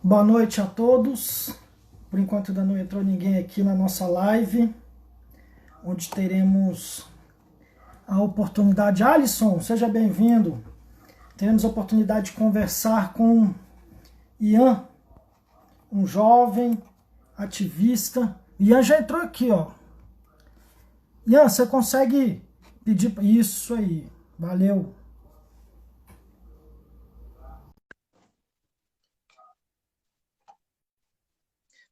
Boa noite a todos. Por enquanto ainda não entrou ninguém aqui na nossa live, onde teremos a oportunidade. Alisson, seja bem-vindo. Teremos a oportunidade de conversar com Ian, um jovem ativista. Ian já entrou aqui, ó. Ian, você consegue pedir isso aí? Valeu.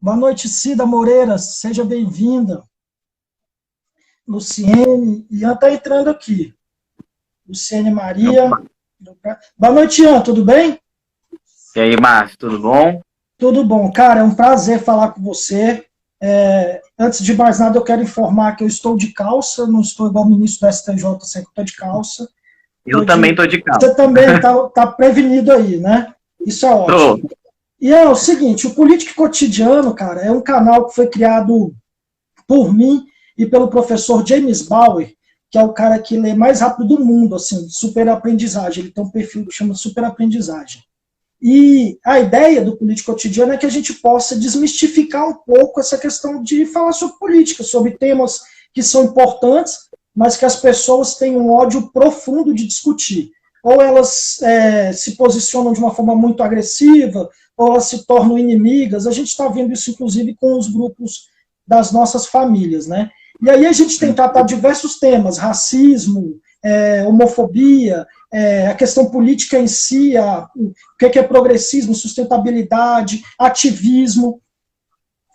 Boa noite, Cida Moreira, seja bem-vinda. Luciene, Ian está entrando aqui. Luciene Maria. Boa noite, Ian, tudo bem? E aí, Márcio, tudo bom? Tudo bom, cara, é um prazer falar com você. Antes de mais nada, eu quero informar que eu estou de calça, não estou igual o ministro da STJ, sempre estou de calça. Eu também estou de calça. Você também está prevenido aí, né? Isso é ótimo. E é o seguinte, o Política Cotidiano, cara, é um canal que foi criado por mim e pelo professor James Bauer, que é o cara que lê mais rápido do mundo, assim, super aprendizagem. Ele tem um perfil que chama super aprendizagem. E a ideia do Política Cotidiano é que a gente possa desmistificar um pouco essa questão de falar sobre política, sobre temas que são importantes, mas que as pessoas têm um ódio profundo de discutir. Ou elas se posicionam de uma forma muito agressiva, ou elas se tornam inimigas. A gente está vendo isso, inclusive, com os grupos das nossas famílias, né? E aí a gente tem tratado diversos temas, racismo, homofobia, a questão política em si, o que é progressismo, sustentabilidade, ativismo.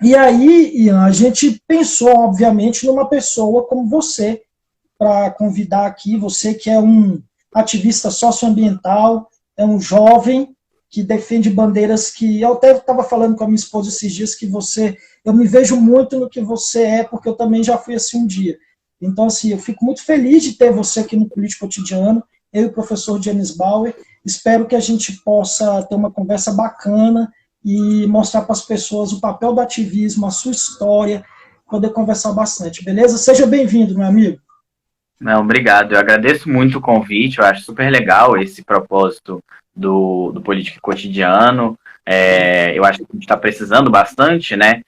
E aí, Ian, a gente pensou, obviamente, numa pessoa como você, para convidar aqui, você que é um ativista socioambiental, é um jovem que defende bandeiras que... Eu até estava falando com a minha esposa esses dias que eu me vejo muito no que você é, porque eu também já fui assim um dia. Então, assim, eu fico muito feliz de ter você aqui no Político Cotidiano, eu e o professor James Bauer. Espero que a gente possa ter uma conversa bacana e mostrar para as pessoas o papel do ativismo, a sua história, poder conversar bastante, beleza? Seja bem-vindo, meu amigo. Não, obrigado. Eu agradeço muito o convite, eu acho super legal esse propósito do Política Cotidiano. Eu acho que a gente está precisando bastante, né?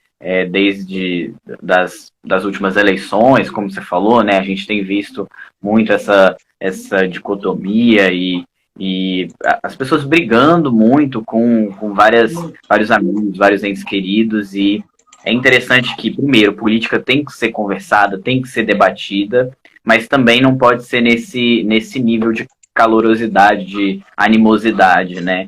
Desde das últimas eleições, como você falou, né? A gente tem visto muito essa dicotomia e as pessoas brigando muito com vários amigos, vários entes queridos, e é interessante que, primeiro, política tem que ser conversada, tem que ser debatida, mas também não pode ser nesse nível de calorosidade, de animosidade, né?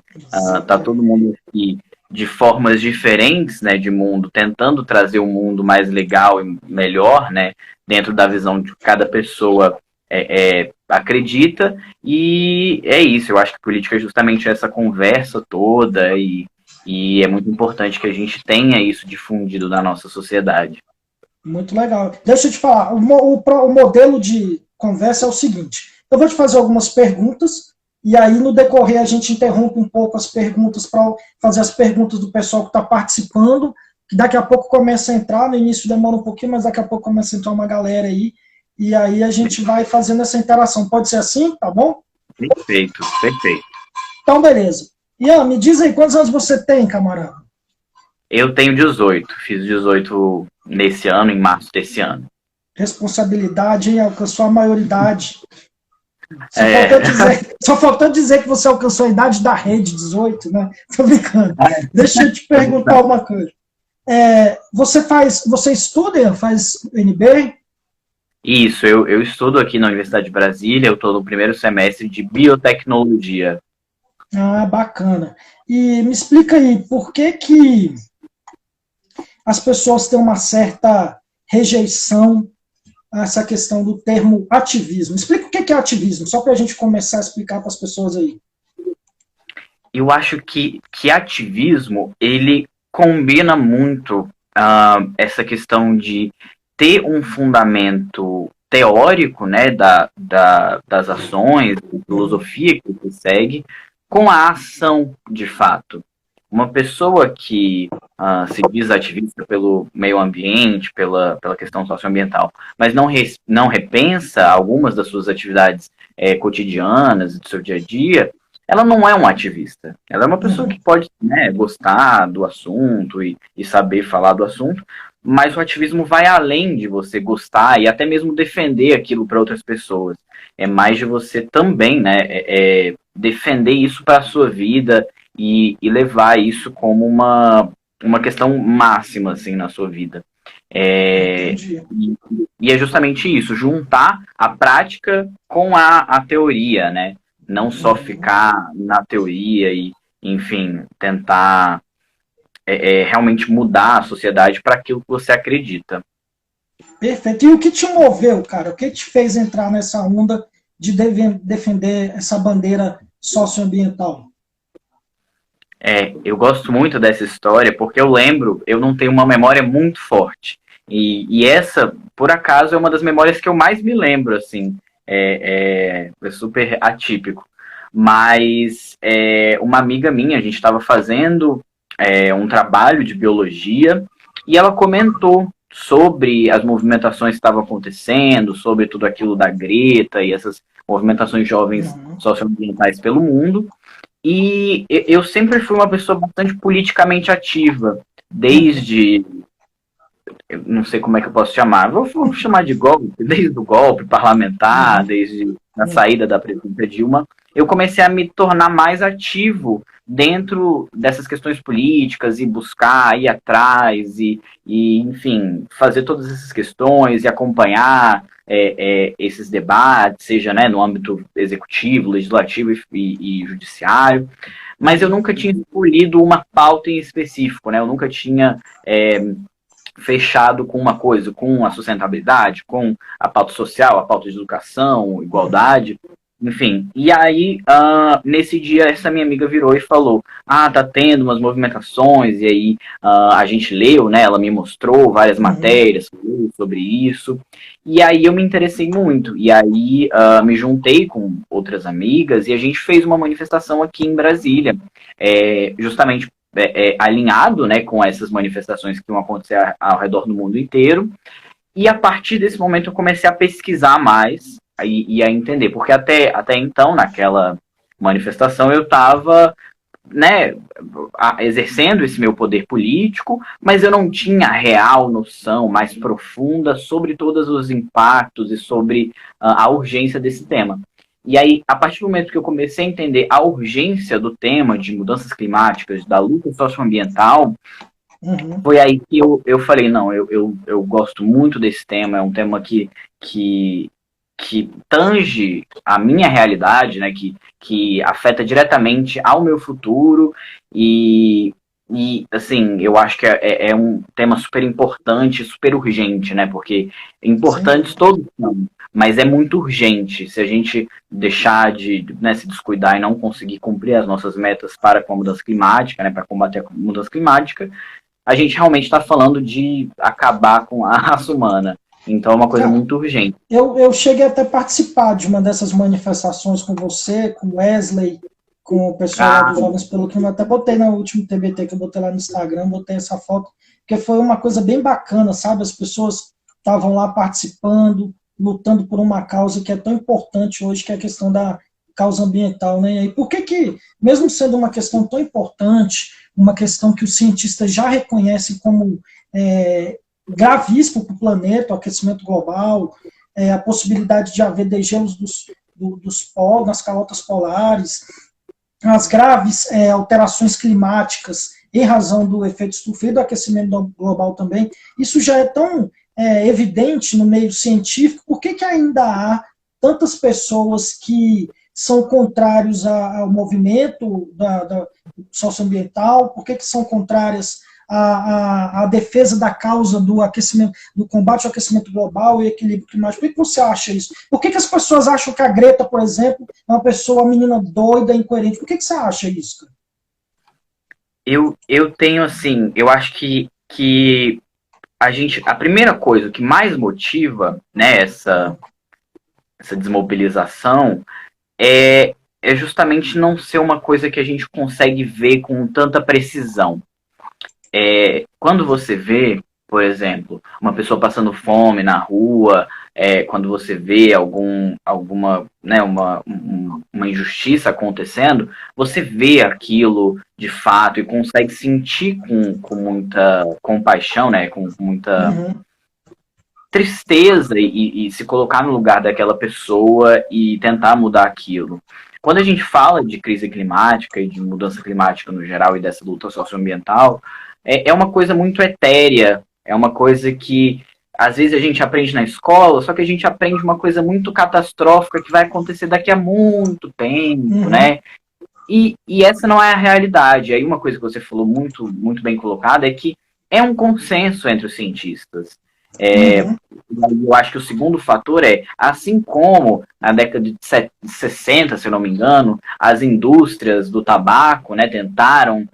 Tá todo mundo aqui de formas diferentes, né, de mundo, tentando trazer um mundo mais legal e melhor, né, dentro da visão de cada pessoa acredita, e é isso. Eu acho que política é justamente essa conversa toda, e é muito importante que a gente tenha isso difundido na nossa sociedade. Muito legal. Deixa eu te falar, o modelo de conversa é o seguinte, eu vou te fazer algumas perguntas, e aí no decorrer a gente interrompe um pouco as perguntas para fazer as perguntas do pessoal que está participando, que daqui a pouco começa a entrar, no início demora um pouquinho, mas daqui a pouco começa a entrar uma galera aí, e aí a gente vai fazendo essa interação. Pode ser assim, tá bom? Perfeito, perfeito. Então, beleza. Ian, me diz aí, quantos anos você tem, camarada? Eu tenho 18, fiz 18 nesse ano, em março desse ano. Responsabilidade, hein? Alcançou a maioridade. Só faltou dizer que você alcançou a idade da rede, 18, né? Tô brincando. Deixa eu te perguntar uma coisa. Você estuda, faz MBA? Isso, eu estudo aqui na Universidade de Brasília, eu estou no primeiro semestre de biotecnologia. Ah, bacana. E me explica aí, por que as pessoas têm uma certa rejeição a essa questão do termo ativismo? Explica o que é ativismo, só para a gente começar a explicar para as pessoas aí. Eu acho que ativismo, ele combina muito essa questão de ter um fundamento teórico, né, das ações, da filosofia que você segue, com a ação de fato. Uma pessoa que se diz ativista pelo meio ambiente, pela questão socioambiental, mas não repensa algumas das suas atividades cotidianas, do seu dia a dia, ela não é um ativista. Ela é uma pessoa que pode, né, gostar do assunto e saber falar do assunto, mas o ativismo vai além de você gostar e até mesmo defender aquilo para outras pessoas. É mais de você também, né, defender isso para a sua vida e levar isso como uma questão máxima, assim, na sua vida. Entendi. E é justamente isso, juntar a prática com a teoria, né? Não só ficar na teoria e, enfim, tentar realmente mudar a sociedade para aquilo que você acredita. Perfeito. E o que te moveu, cara? O que te fez entrar nessa onda de defender essa bandeira socioambiental? Eu gosto muito dessa história porque eu lembro, eu não tenho uma memória muito forte. E essa, por acaso, é uma das memórias que eu mais me lembro, assim. É super atípico. Mas uma amiga minha, a gente estava fazendo um trabalho de biologia e ela comentou sobre as movimentações que estavam acontecendo, sobre tudo aquilo da Greta e essas movimentações jovens socioambientais pelo mundo. E eu sempre fui uma pessoa bastante politicamente ativa, desde, eu não sei como é que eu posso chamar, vou chamar de golpe, desde o golpe parlamentar, desde a saída da presidenta Dilma, eu comecei a me tornar mais ativo dentro dessas questões políticas e buscar, ir atrás e enfim, fazer todas essas questões e acompanhar esses debates, seja, né, no âmbito executivo, legislativo e judiciário, mas eu nunca tinha escolhido uma pauta em específico, né? Eu nunca tinha fechado com uma coisa, com a sustentabilidade, com a pauta social, a pauta de educação, igualdade, enfim. E aí, nesse dia, essa minha amiga virou e falou, tá tendo umas movimentações, e aí a gente leu, né, ela me mostrou várias matérias sobre isso, e aí eu me interessei muito, e aí me juntei com outras amigas, e a gente fez uma manifestação aqui em Brasília, justamente alinhado, né, com essas manifestações que vão acontecer ao redor do mundo inteiro. E a partir desse momento eu comecei a pesquisar mais e a entender, porque até então, naquela manifestação, eu estava, né, exercendo esse meu poder político, mas eu não tinha real noção mais profunda sobre todos os impactos e sobre a urgência desse tema. E aí, a partir do momento que eu comecei a entender a urgência do tema de mudanças climáticas, da luta socioambiental, foi aí que eu falei, não, eu gosto muito desse tema, é um tema que tange a minha realidade, né, que afeta diretamente ao meu futuro e assim, eu acho que é um tema super importante, super urgente, né, porque importantes todos são, mas é muito urgente. Se a gente deixar de, né, se descuidar e não conseguir cumprir as nossas metas para com a mudança climática, né, para combater a mudança climática, a gente realmente está falando de acabar com a raça humana. Então é uma coisa muito urgente. Eu cheguei até a participar de uma dessas manifestações com você, com Wesley, com o pessoal lá dos Jovens pelo Clima. Até botei no último TBT que eu botei lá no Instagram, botei essa foto, porque foi uma coisa bem bacana, sabe? As pessoas estavam lá participando, lutando por uma causa que é tão importante hoje, que é a questão da causa ambiental, né? E por que, mesmo sendo uma questão tão importante, uma questão que os cientistas já reconhecem como gravíssimo para o planeta, o aquecimento global, a possibilidade de haver degelos dos polos, nas calotas polares, as graves alterações climáticas em razão do efeito estufa e do aquecimento global também, isso já é tão evidente no meio científico. Por que ainda há tantas pessoas que são contrários ao movimento socioambiental? Por que são contrárias à defesa da causa do aquecimento, do combate ao aquecimento global e equilíbrio climático? Por que você acha isso? Por que as pessoas acham que a Greta, por exemplo, é uma menina doida, incoerente? Por que você acha isso, cara? Eu tenho, assim, eu acho que a primeira coisa que mais motiva, né, essa desmobilização é justamente não ser uma coisa que a gente consegue ver com tanta precisão. Quando você vê, por exemplo, uma pessoa passando fome na rua, quando você vê alguma, né, uma injustiça acontecendo, você vê aquilo de fato e consegue sentir com muita compaixão, né, com muita tristeza e se colocar no lugar daquela pessoa e tentar mudar aquilo. Quando a gente fala de crise climática e de mudança climática no geral e dessa luta socioambiental, é uma coisa muito etérea, é uma coisa que às vezes a gente aprende na escola, só que a gente aprende uma coisa muito catastrófica que vai acontecer daqui a muito tempo, né? E essa não é a realidade. Aí uma coisa que você falou muito, muito bem colocada é que é um consenso entre os cientistas. Eu acho que o segundo fator assim como na década de 60, se eu não me engano, as indústrias do tabaco, né, tentaram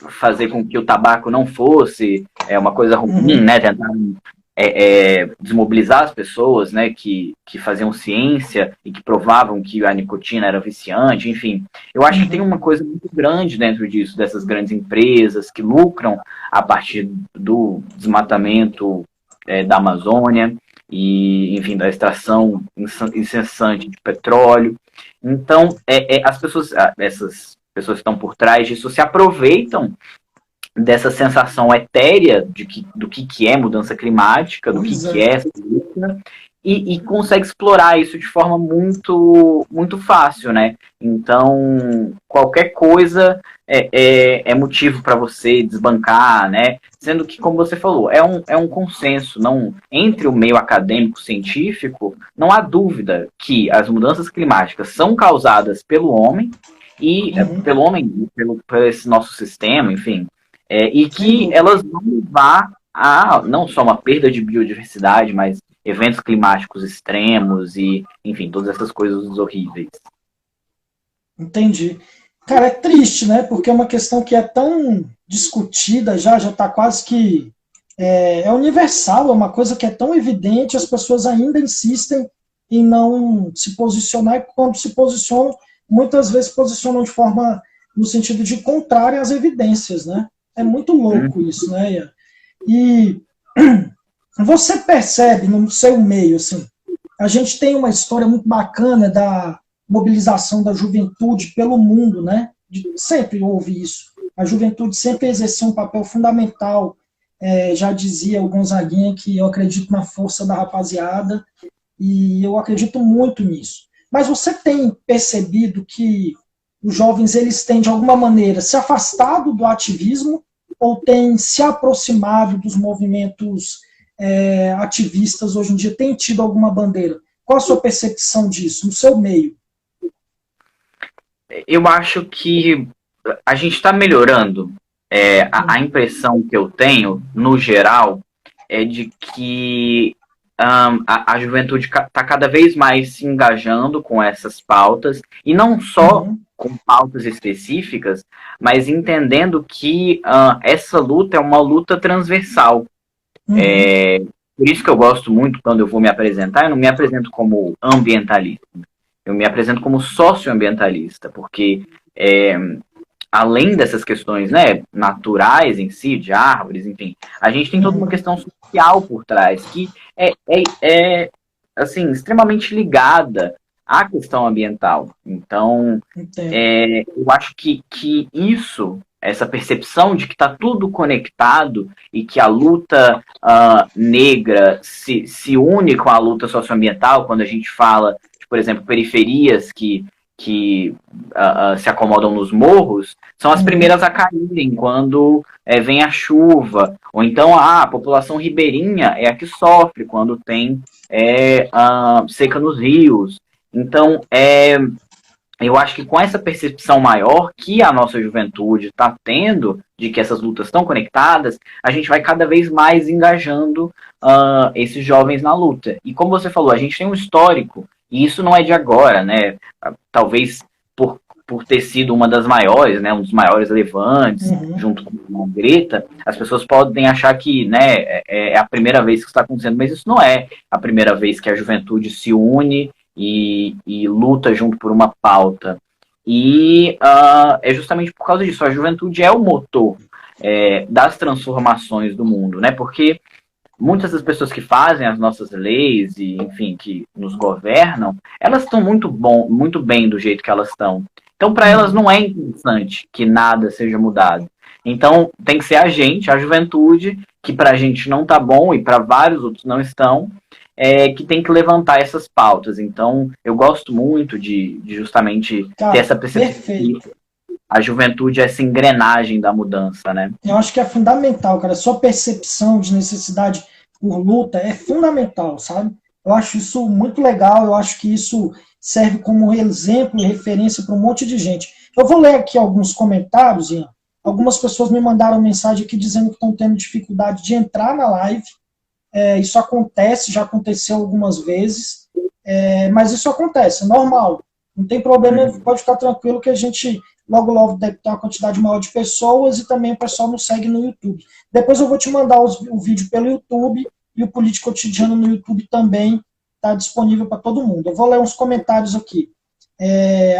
fazer com que o tabaco não fosse uma coisa ruim, né, tentaram desmobilizar as pessoas, né, que faziam ciência e que provavam que a nicotina era viciante, enfim. Eu acho que tem uma coisa muito grande dentro disso, dessas grandes empresas que lucram a partir do desmatamento da Amazônia e, enfim, da extração incessante de petróleo. Então, essas pessoas que estão por trás disso se aproveitam dessa sensação etérea do que é mudança climática, do que é essa luta, e consegue explorar isso de forma muito, muito fácil, né? Então, qualquer coisa é motivo para você desbancar, né? Sendo que, como você falou, é um consenso, não, entre o meio acadêmico científico, não há dúvida que as mudanças climáticas são causadas pelo homem, e pelo homem, por esse nosso sistema, enfim, e que elas vão levar a não só uma perda de biodiversidade, mas eventos climáticos extremos e, enfim, todas essas coisas horríveis. Entendi. Cara, é triste, né? Porque é uma questão que é tão discutida, já está quase que universal, é uma coisa que é tão evidente, as pessoas ainda insistem em não se posicionar, e quando se posicionam, muitas vezes posicionam de forma, no sentido de contrária às evidências, né? É muito louco isso, né, Ian? E você percebe no seu meio, assim, a gente tem uma história muito bacana da mobilização da juventude pelo mundo, né? Sempre houve isso. A juventude sempre exerceu um papel fundamental. Já dizia o Gonzaguinha que eu acredito na força da rapaziada e eu acredito muito nisso. Mas você tem percebido que os jovens eles têm, de alguma maneira, se afastado do ativismo ou têm se aproximado dos movimentos ativistas hoje em dia? Tem tido alguma bandeira? Qual a sua percepção disso, no seu meio? Eu acho que a gente está melhorando. A impressão que eu tenho, no geral, é de que a juventude está cada vez mais se engajando com essas pautas, e não só com pautas específicas, mas entendendo que essa luta é uma luta transversal. Por isso que eu gosto muito, quando eu vou me apresentar, eu não me apresento como ambientalista, eu me apresento como socioambientalista, porque além dessas questões, né, naturais em si, de árvores, enfim, a gente tem toda uma questão social por trás, que assim, extremamente ligada à questão ambiental. Então, eu acho que isso, essa percepção de que está tudo conectado e que a luta negra se une com a luta socioambiental, quando a gente fala, por exemplo, periferias que se acomodam nos morros, são as primeiras a caírem quando vem a chuva, ou então a população ribeirinha é a que sofre quando tem seca nos rios. Então, eu acho que com essa percepção maior que a nossa juventude está tendo de que essas lutas estão conectadas, a gente vai cada vez mais engajando esses jovens na luta. E como você falou, a gente tem um histórico, e isso não é de agora, né? Talvez por ter sido uma das maiores, né, um dos maiores levantes, junto com a Greta, as pessoas podem achar que, né, é a primeira vez que isso está acontecendo, mas isso não é a primeira vez que a juventude se une e luta junto por uma pauta. E é justamente por causa disso, a juventude é o motor. das transformações do mundo, né? Porque muitas das pessoas que fazem as nossas leis e, enfim, que nos governam, elas estão muito bem do jeito que elas estão. Então, para elas não é interessante que nada seja mudado. Então, tem que ser a juventude, que para a gente não tá bom e para vários outros não estão, que tem que levantar essas pautas. Então, eu gosto muito de justamente Cara, ter essa percepção. A juventude é essa engrenagem da mudança, né? Eu acho que é fundamental, cara. A sua percepção de necessidade por luta é fundamental, sabe? Eu acho isso muito legal, eu acho que isso serve como exemplo e referência para um monte de gente. Eu vou ler aqui alguns comentários, Ian. Algumas pessoas me mandaram mensagem aqui dizendo que estão tendo dificuldade de entrar na live. Isso acontece, já aconteceu algumas vezes, mas isso acontece, é normal. Não tem problema, pode ficar tranquilo que a gente logo deve ter uma quantidade maior de pessoas e também o pessoal nos segue no YouTube. Depois eu vou te mandar o vídeo pelo YouTube e o Política Cotidiano no YouTube também está disponível para todo mundo. Eu vou ler uns comentários aqui.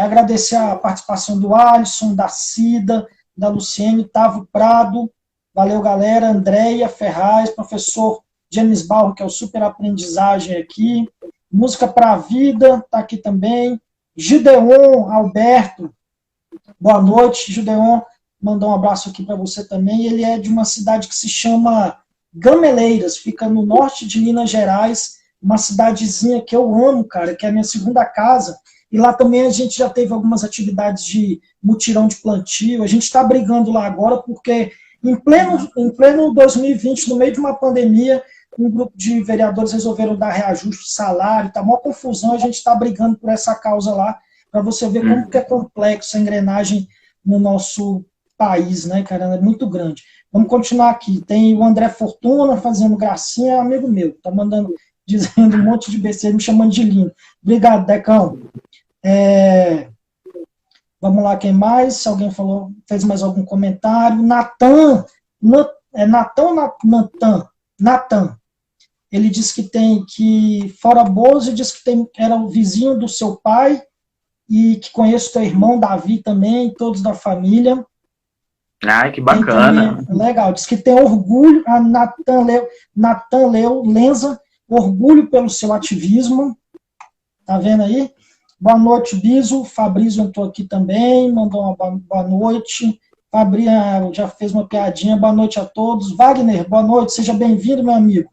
Agradecer a participação do Alisson, da Cida, da Luciene, Tavo Prado, valeu galera, Andréia Ferraz, professor James Barro, que é o super aprendizagem aqui, Música para a Vida, está aqui também, Gideon Alberto, boa noite, Gideon, mandou um abraço aqui para você também, ele é de uma cidade que se chama Gameleiras, fica no norte de Minas Gerais, uma cidadezinha que eu amo, cara, que é a minha segunda casa, e lá também a gente já teve algumas atividades de mutirão de plantio, a gente está brigando lá agora porque em pleno 2020, no meio de uma pandemia, um grupo de vereadores resolveram dar reajuste de salário, tá maior confusão, a gente está brigando por essa causa lá, para você ver como que é complexo a engrenagem no nosso país, né, cara, é muito grande. Vamos continuar aqui, tem o André Fortuna fazendo gracinha, amigo meu, tá mandando, dizendo um monte de besteira, me chamando de lindo. Obrigado, Decão. Vamos lá, quem mais? Se alguém fez mais algum comentário. Natan. Ele diz que fora Bozo, diz que era o vizinho do seu pai e que conhece teu irmão Davi também, todos da família. Ai, que bacana. Também, legal, diz que tem orgulho, a Natan Leo Lenza, orgulho pelo seu ativismo. Tá vendo aí? Boa noite, Biso. Fabrício entrou aqui também, mandou uma boa noite. Fabrício já fez uma piadinha. Boa noite a todos. Wagner, boa noite, seja bem-vindo, meu amigo.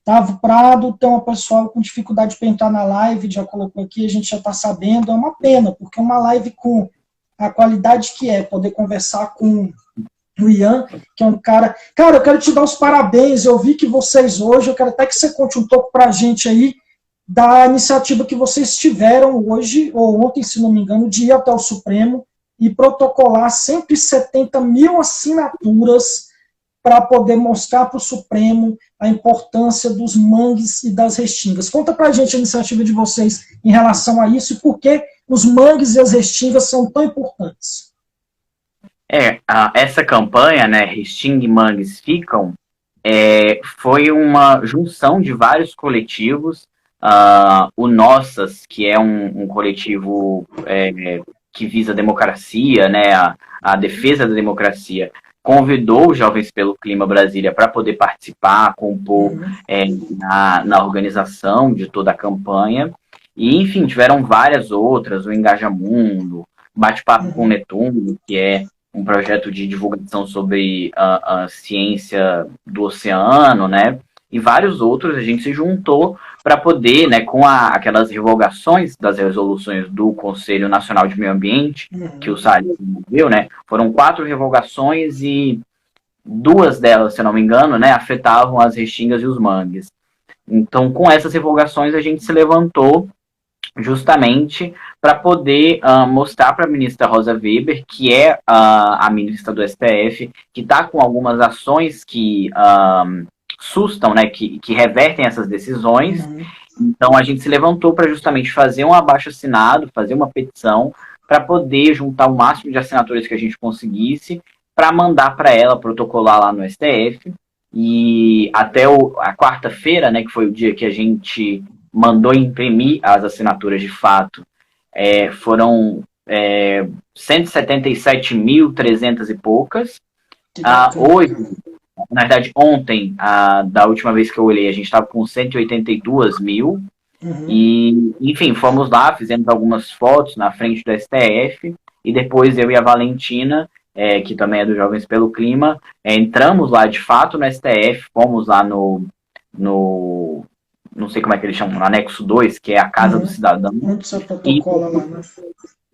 Tavo Prado, tem uma pessoal com dificuldade para entrar na live, já colocou aqui, a gente já está sabendo. É uma pena, porque uma live com a qualidade que é, poder conversar com o Ian, que é um cara... Cara, eu quero te dar os parabéns, eu vi que vocês hoje, eu quero até que você conte um pouco para a gente aí, da iniciativa que vocês tiveram hoje, ou ontem, se não me engano, de ir até o Supremo e protocolar 170 mil assinaturas para poder mostrar para o Supremo a importância dos mangues e das restingas. Conta para a gente a iniciativa de vocês em relação a isso e por que os mangues e as restingas são tão importantes. Essa campanha, né, Restinga e Mangues Ficam, foi uma junção de vários coletivos. O Nossas, que é um coletivo que visa a democracia, né, a defesa da democracia, convidou os Jovens pelo Clima Brasília para poder participar, compor na organização de toda a campanha. E, enfim, tiveram várias outras, o Engaja Mundo, Bate-Papo com Netuno, que é um projeto de divulgação sobre a ciência do oceano, né? E vários outros, a gente se juntou para poder, né, com aquelas revogações das resoluções do Conselho Nacional de Meio Ambiente, que o Salles viu, né, foram 4 revogações e 2 delas, se eu não me engano, né, afetavam as restingas e os mangues. Então, com essas revogações, a gente se levantou justamente para poder mostrar para a ministra Rosa Weber, que é a ministra do STF, que está com algumas ações que... sustam, né, que revertem essas decisões. Então a gente se levantou para justamente fazer um abaixo-assinado, fazer uma petição para poder juntar o máximo de assinaturas que a gente conseguisse para mandar para ela protocolar lá no STF. E até a quarta-feira, né, que foi o dia que a gente mandou imprimir as assinaturas de fato, foram 177.300 e poucas. Que bacana, Hoje, cara. na verdade, ontem, da última vez que eu olhei, a gente estava com 182 mil. Uhum. E, enfim, fomos lá, fizemos algumas fotos na frente do STF. E depois eu e a Valentina, que também é do Jovens pelo Clima, entramos lá de fato no STF, fomos lá no não sei como é que eles chamam, no anexo 2 que é a Casa do Uhum. Cidadão, Onde você e protocola lá, né?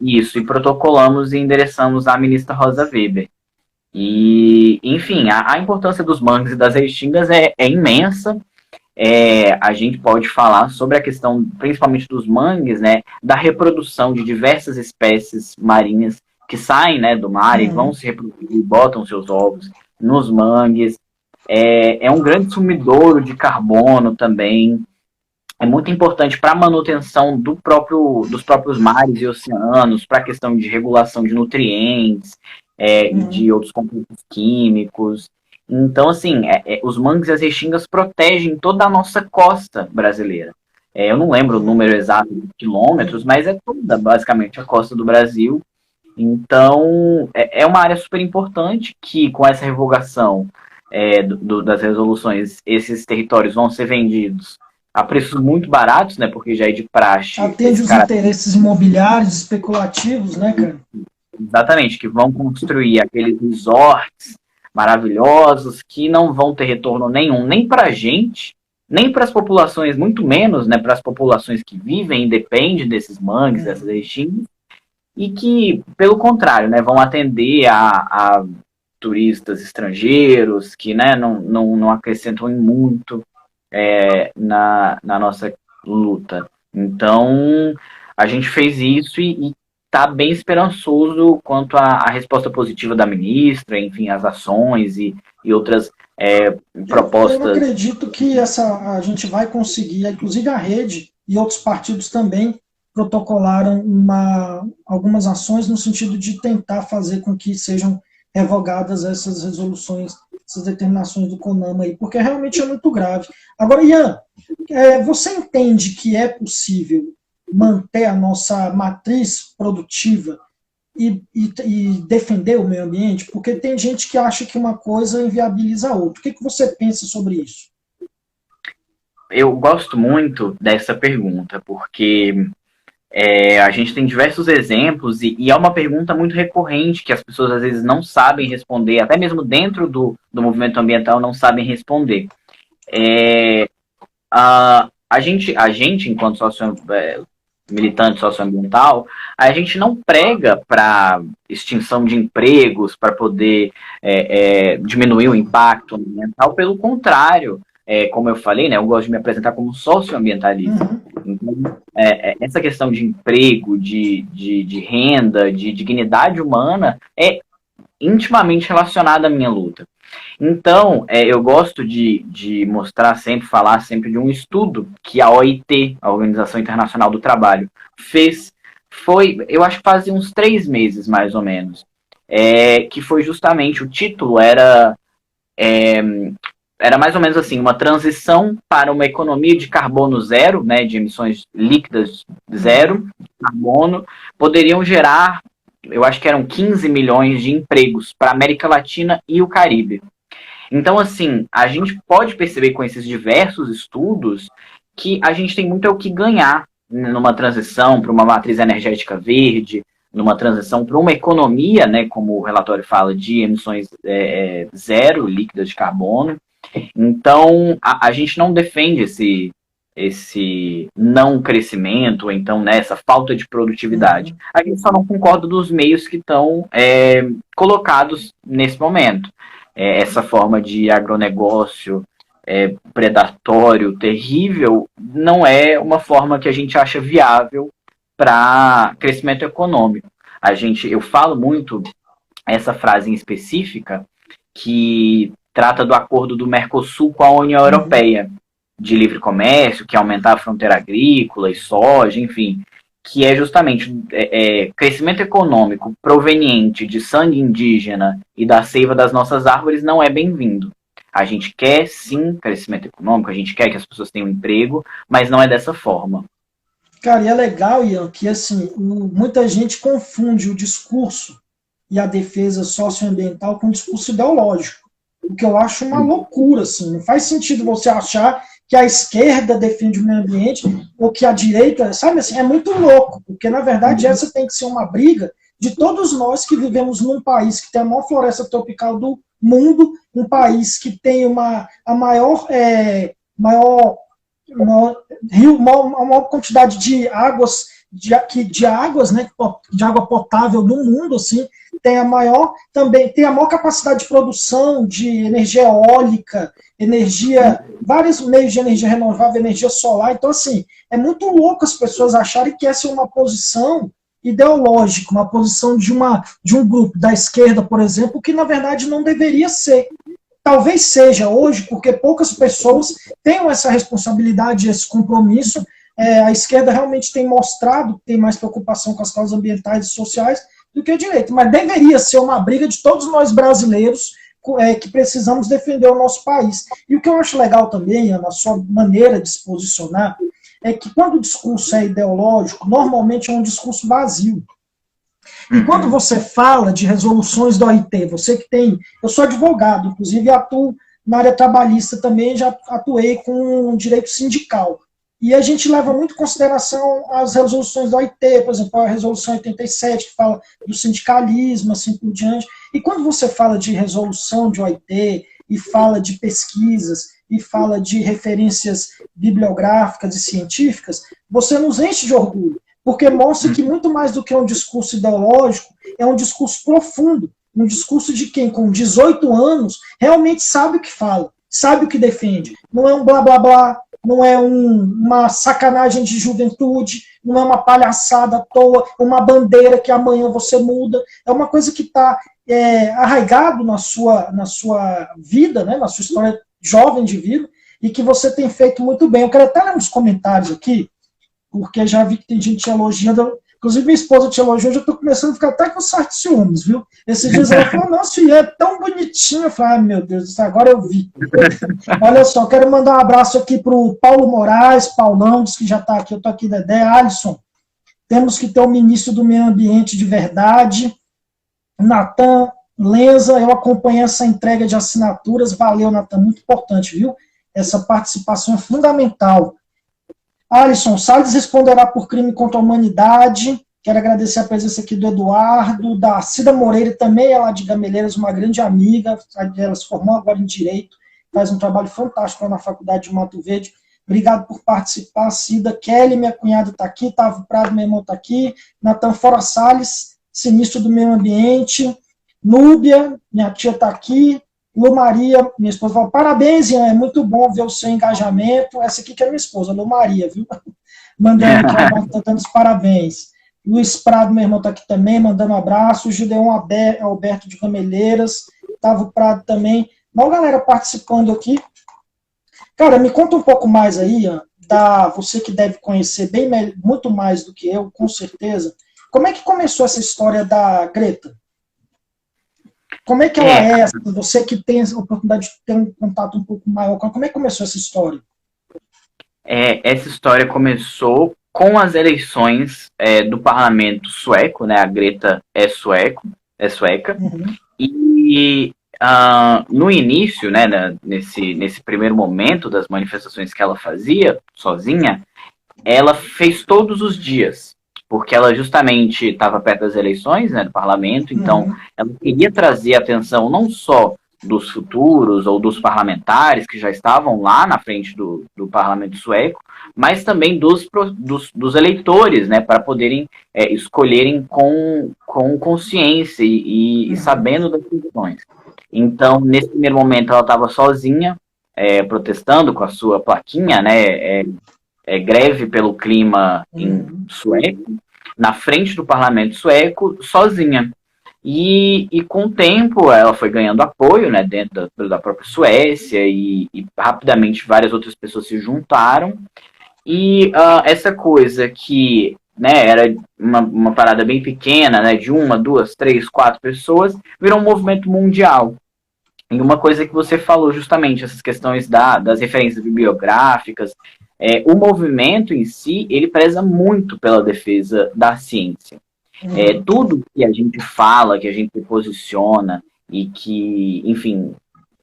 isso, e protocolamos e endereçamos à ministra Rosa Weber. E, enfim, a importância dos mangues e das restingas é imensa. A gente pode falar sobre a questão, principalmente dos mangues, né, da reprodução de diversas espécies marinhas que saem, né, do mar e vão Uhum. se reproduzir, botam seus ovos nos mangues. É um grande sumidouro de carbono também. É muito importante para a manutenção dos próprios mares e oceanos, para a questão de regulação de nutrientes, e Uhum. de outros compostos químicos. Então, assim, os mangues e as restingas protegem toda a nossa costa brasileira. Eu não lembro o Uhum. número exato de quilômetros, mas é toda, basicamente, a costa do Brasil. Então, é uma área super importante que, com essa revogação das resoluções, esses territórios vão ser vendidos a preços muito baratos, né? Porque já é de praxe Atende esse os cara. interesses imobiliários especulativos, né, cara? Exatamente, que vão construir aqueles resorts maravilhosos que não vão ter retorno nenhum, nem para a gente, nem para as populações, muito menos, né? Para as populações que vivem e dependem desses mangues, dessas Uhum. restingas, e que, pelo contrário, né, vão atender a turistas estrangeiros que, né, não acrescentam em muito na nossa luta. Então, a gente fez isso e está bem esperançoso quanto à resposta positiva da ministra, enfim, as ações e outras Eu propostas. acredito que a gente vai conseguir, inclusive a rede e outros partidos também protocolaram algumas ações no sentido de tentar fazer com que sejam revogadas essas resoluções, essas determinações do CONAMA aí, porque realmente é muito grave. Agora, Ian, você entende que é possível manter a nossa matriz produtiva e defender o meio ambiente? Porque tem gente que acha que uma coisa inviabiliza a outra. O que você pensa sobre isso? Eu gosto muito dessa pergunta, porque a gente tem diversos exemplos e é uma pergunta muito recorrente que as pessoas às vezes não sabem responder, até mesmo dentro do movimento ambiental não sabem responder. A gente enquanto militante socioambiental, a gente não prega para extinção de empregos, para poder diminuir o impacto ambiental, pelo contrário, como eu falei, né, eu gosto de me apresentar como socioambientalista. Uhum. Então, essa questão de emprego, de renda, de dignidade humana é intimamente relacionada à minha luta. Então, eu gosto de mostrar sempre, falar sempre de um estudo que a OIT, a Organização Internacional do Trabalho, fez. Eu acho que fazia uns 3 meses, mais ou menos. Que foi justamente, o título era mais ou menos assim, uma transição para uma economia de carbono zero, né, de emissões líquidas zero, carbono, poderiam gerar, eu acho que eram 15 milhões de empregos para a América Latina e o Caribe. Então, assim, a gente pode perceber com esses diversos estudos que a gente tem muito o que ganhar numa transição para uma matriz energética verde, numa transição para uma economia, né, como o relatório fala, de emissões zero líquidas de carbono. Então, a gente não defende esse não crescimento, ou então né, essa falta de produtividade. Uhum. A gente só não concorda dos meios que estão colocados nesse momento. Essa forma de agronegócio predatório, terrível, não é uma forma que a gente acha viável para crescimento econômico. Eu falo muito essa frase em específica que trata do acordo do Mercosul com a União Uhum. Europeia de livre comércio, que é aumentar a fronteira agrícola e soja, enfim, que é justamente crescimento econômico proveniente de sangue indígena e da seiva das nossas árvores não é bem-vindo. A gente quer, sim, crescimento econômico, a gente quer que as pessoas tenham emprego, mas não é dessa forma. Cara, e é legal, Ian, que assim, muita gente confunde o discurso e a defesa socioambiental com discurso ideológico, o que eu acho uma loucura, assim, não faz sentido você achar que a esquerda defende o meio ambiente ou que a direita, sabe assim, é muito louco, porque na verdade essa tem que ser uma briga de todos nós que vivemos num país que tem a maior floresta tropical do mundo, um país que tem a maior quantidade de águas, né, de água potável do mundo, assim, também tem a maior capacidade de produção de energia eólica, vários meios de energia renovável, energia solar. Então, assim, é muito louco as pessoas acharem que essa é uma posição ideológica, uma posição de um grupo da esquerda, por exemplo, que na verdade não deveria ser. Talvez seja hoje, porque poucas pessoas tenham essa responsabilidade, esse compromisso. A esquerda realmente tem mostrado que tem mais preocupação com as causas ambientais e sociais do que a direita, mas deveria ser uma briga de todos nós brasileiros que precisamos defender o nosso país. E o que eu acho legal também, na sua maneira de se posicionar, é que quando o discurso é ideológico, normalmente é um discurso vazio. E quando você fala de resoluções da OIT, você que tem... Eu sou advogado, inclusive atuo na área trabalhista também, já atuei com direito sindical. E a gente leva muito em consideração as resoluções da OIT, por exemplo, a resolução 87, que fala do sindicalismo, assim por diante. E quando você fala de resolução de OIT, e fala de pesquisas, e fala de referências bibliográficas e científicas, você nos enche de orgulho, porque mostra que muito mais do que um discurso ideológico, é um discurso profundo, um discurso de quem, com 18 anos, realmente sabe o que fala, sabe o que defende. Não é um blá blá blá, não é uma sacanagem de juventude, não é uma palhaçada à toa, uma bandeira que amanhã você muda, é uma coisa que está arraigado na sua vida, né, na sua história jovem de vida, e que você tem feito muito bem. Eu quero até ler uns comentários aqui, porque já vi que tem gente elogiando, inclusive minha esposa te elogiou, já estou começando a ficar até com certo ciúmes, viu? Esses dias ela falou, nossa, filha, é tão bonitinho. Eu falei, meu Deus, agora eu vi. Olha só, quero mandar um abraço aqui para o Paulo Moraes, Paulão, diz que já está aqui, eu estou aqui, Dedé, Alisson, temos que ter um ministro do meio ambiente de verdade, Natan Lenza, eu acompanhei essa entrega de assinaturas, valeu, Natan, muito importante, viu? Essa participação é fundamental. Alisson, Salles responderá por crime contra a humanidade. Quero agradecer a presença aqui do Eduardo, da Cida Moreira, também ela de Gameleiras, uma grande amiga, ela se formou agora em Direito, faz um trabalho fantástico lá na Faculdade de Mato Verde. Obrigado por participar, Cida. Kelly, minha cunhada, está aqui, Tavo Prado, meu irmão, está aqui. Natan Fora Salles, sinistro do meio ambiente. Núbia, minha tia está aqui. Lu Maria, minha esposa, fala, parabéns, Ian, é muito bom ver o seu engajamento. Essa aqui que é minha esposa, Lu Maria, viu? Mandando aqui, tá dando os parabéns. Luiz Prado, meu irmão, está aqui também, mandando um abraço. Gideon Alberto de Gameleiras, Tavo Prado também. Bom, galera participando aqui. Cara, me conta um pouco mais aí, Ian, você que deve conhecer muito mais do que eu, com certeza. Como é que começou essa história da Greta? Como é que ela é? Você que tem a oportunidade de ter um contato um pouco maior, como é que começou essa história? Essa história começou com as eleições do parlamento sueco, né? A Greta é sueca. Uhum. E no início, né, nesse primeiro momento das manifestações que ela fazia sozinha, ela fez todos os dias, porque ela justamente estava perto das eleições, né, do parlamento, então ela queria trazer atenção não só dos futuros ou dos parlamentares que já estavam lá na frente do parlamento sueco, mas também dos eleitores, né, para poderem escolherem com consciência e sabendo das questões. Então, nesse primeiro momento, ela estava sozinha, protestando com a sua plaquinha, né, greve pelo clima em sueco, na frente do parlamento sueco, sozinha. E com o tempo ela foi ganhando apoio, né, dentro da própria Suécia, e rapidamente várias outras pessoas se juntaram. E essa coisa que, né, era uma parada bem pequena, né, de 1, 2, 3, 4 pessoas, virou um movimento mundial. E uma coisa que você falou justamente, essas questões das referências bibliográficas, o movimento em si, ele preza muito pela defesa da ciência. Tudo que a gente fala, que a gente se posiciona e que, enfim,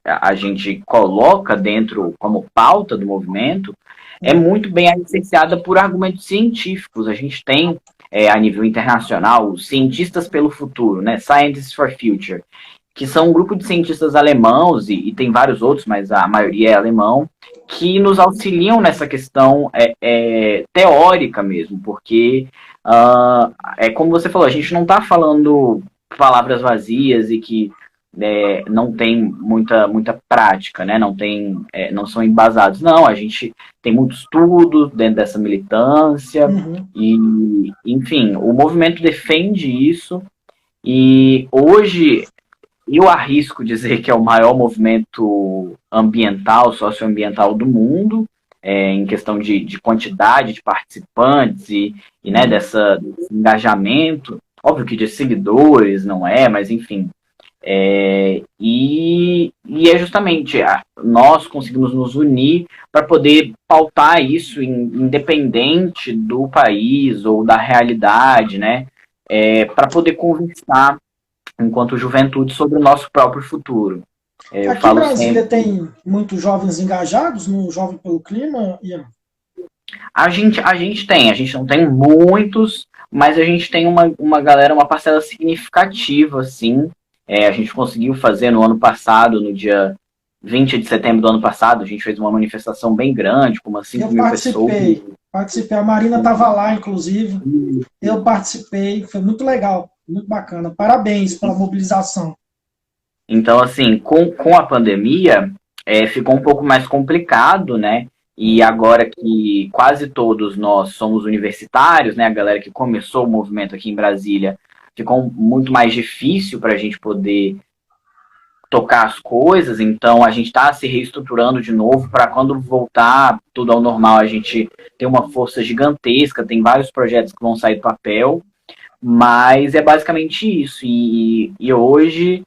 a gente coloca dentro como pauta do movimento, é muito bem alicerciada por argumentos científicos. A gente tem, a nível internacional, os Cientistas pelo Futuro, né? Scientists for Future, que são um grupo de cientistas alemãos, e tem vários outros, mas a maioria é alemão, que nos auxiliam nessa questão teórica mesmo, porque, é como você falou, a gente não está falando palavras vazias e que não tem muita prática, né? Não são embasados. Não, a gente tem muito estudo dentro dessa militância, e, enfim, o movimento defende isso, e hoje eu arrisco dizer que é o maior movimento ambiental, socioambiental do mundo, em questão de quantidade de participantes e né, desse engajamento. Óbvio que de seguidores não mas enfim. E é justamente nós conseguimos nos unir para poder pautar isso independente do país ou da realidade, né? Para poder conversar enquanto juventude sobre o nosso próprio futuro. Aqui em Brasília tem muitos jovens engajados no Jovem pelo Clima, Ian? A gente não tem muitos, mas a gente tem uma galera, uma parcela significativa, assim. A gente conseguiu fazer no ano passado, no dia 20 de setembro do ano passado, a gente fez uma manifestação bem grande, com umas 5 mil pessoas. Participei, a Marina estava lá, inclusive. Eu participei, foi muito legal, muito bacana. Parabéns pela mobilização. Então, assim, com a pandemia, ficou um pouco mais complicado, né? E agora que quase todos nós somos universitários, né? A galera que começou o movimento aqui em Brasília, ficou muito mais difícil para a gente poder tocar as coisas. Então, a gente está se reestruturando de novo para quando voltar tudo ao normal, a gente ter uma força gigantesca, tem vários projetos que vão sair do papel, mas é basicamente isso. E hoje...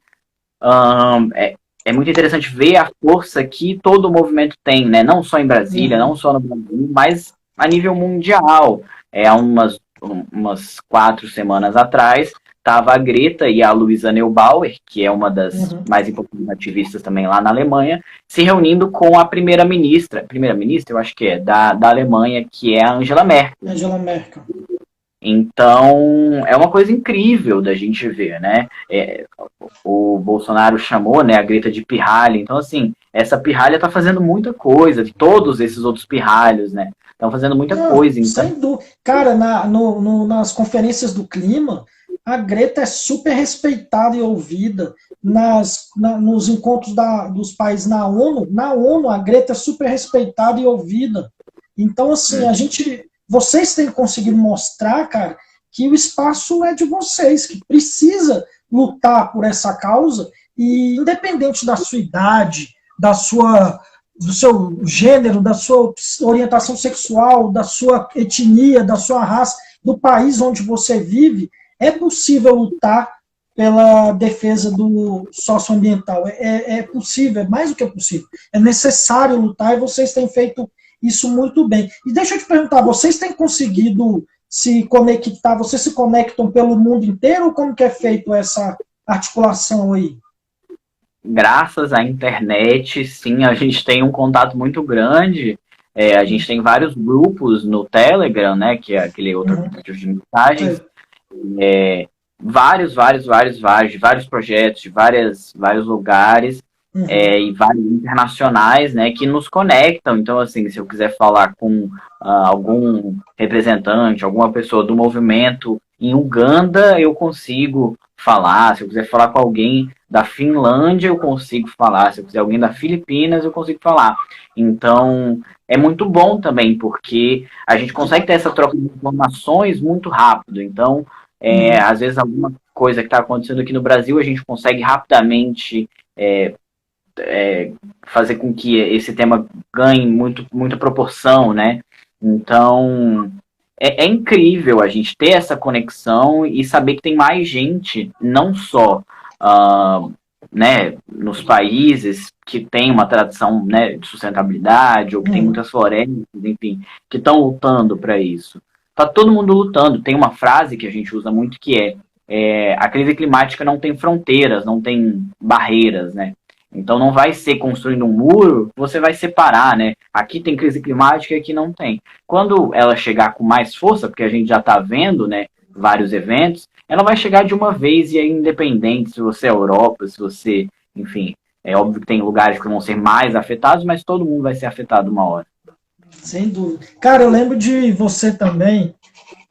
é muito interessante ver a força que todo o movimento tem, né? Não só em Brasília, não só no Brasil, mas a nível mundial. Há umas 4 semanas atrás, estava a Greta e a Luisa Neubauer, que é uma das mais importantes ativistas também lá na Alemanha, se reunindo com a primeira-ministra, eu acho que da Alemanha, que é a Angela Merkel. Angela Merkel. Então, é uma coisa incrível da gente ver, né? O Bolsonaro chamou, né, a Greta de pirralha. Então, assim, essa pirralha tá fazendo muita coisa, de todos esses outros pirralhos, né? Estão fazendo muita coisa. Então... Sem dúvida. Cara, nas conferências do clima, a Greta é super respeitada e ouvida. Nos encontros dos países na ONU, a Greta é super respeitada e ouvida. Então, assim, vocês têm conseguido mostrar, cara, que o espaço é de vocês, que precisa lutar por essa causa, e independente da sua idade, do seu gênero, da sua orientação sexual, da sua etnia, da sua raça, do país onde você vive, é possível lutar pela defesa do socioambiental. É possível, é mais do que possível. É necessário lutar, e vocês têm feito isso muito bem. E deixa eu te perguntar, vocês têm conseguido se conectar, vocês se conectam pelo mundo inteiro, ou como que é feito essa articulação aí? Graças à internet, sim, a gente tem um contato muito grande. A gente tem vários grupos no Telegram, né, que é aquele outro aplicativo de mensagens. Vários projetos de vários lugares. E vários internacionais, né, que nos conectam. Então, assim, se eu quiser falar com algum representante, alguma pessoa do movimento em Uganda, eu consigo falar. Se eu quiser falar com alguém da Finlândia, eu consigo falar. Se eu quiser alguém da Filipinas, eu consigo falar. Então, é muito bom também, porque a gente consegue ter essa troca de informações muito rápido. Então, às vezes, alguma coisa que está acontecendo aqui no Brasil, a gente consegue rapidamente fazer com que esse tema ganhe muita proporção, né? Então, é incrível a gente ter essa conexão e saber que tem mais gente, não só né, nos países que tem uma tradição, né, de sustentabilidade, ou que tem muitas florestas, enfim, que estão lutando para isso. tá todo mundo lutando. Tem uma frase que a gente usa muito que a crise climática não tem fronteiras, não tem barreiras, né? Então não vai ser construindo um muro, você vai separar, né? Aqui tem crise climática e aqui não tem. Quando ela chegar com mais força, porque a gente já está vendo, né, vários eventos, ela vai chegar de uma vez e é independente se você é Europa, se você, enfim, é óbvio que tem lugares que vão ser mais afetados, mas todo mundo vai ser afetado uma hora. Sem dúvida. Cara, eu lembro de você também,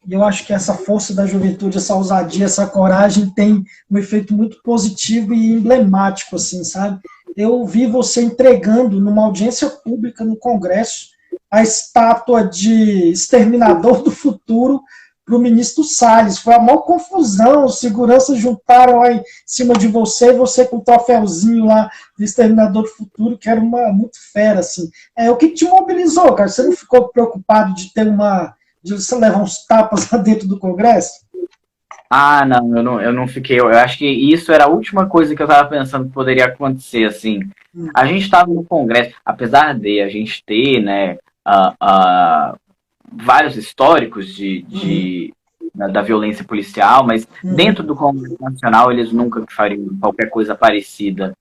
e eu acho que essa força da juventude, essa ousadia, essa coragem tem um efeito muito positivo e emblemático, assim, sabe? Eu vi você entregando numa audiência pública no Congresso a estátua de Exterminador do Futuro para o ministro Salles. Foi a maior confusão, os seguranças juntaram lá em cima de você, e você com o troféuzinho lá do Exterminador do Futuro, que era muito fera, assim. O que te mobilizou, cara? Você não ficou preocupado de de você levar uns tapas lá dentro do Congresso? Ah, não, eu não fiquei. Eu acho que isso era a última coisa que eu estava pensando que poderia acontecer, assim. A gente estava no Congresso, apesar de a gente ter, né, vários históricos da violência policial, mas dentro do Congresso Nacional eles nunca fariam qualquer coisa parecida.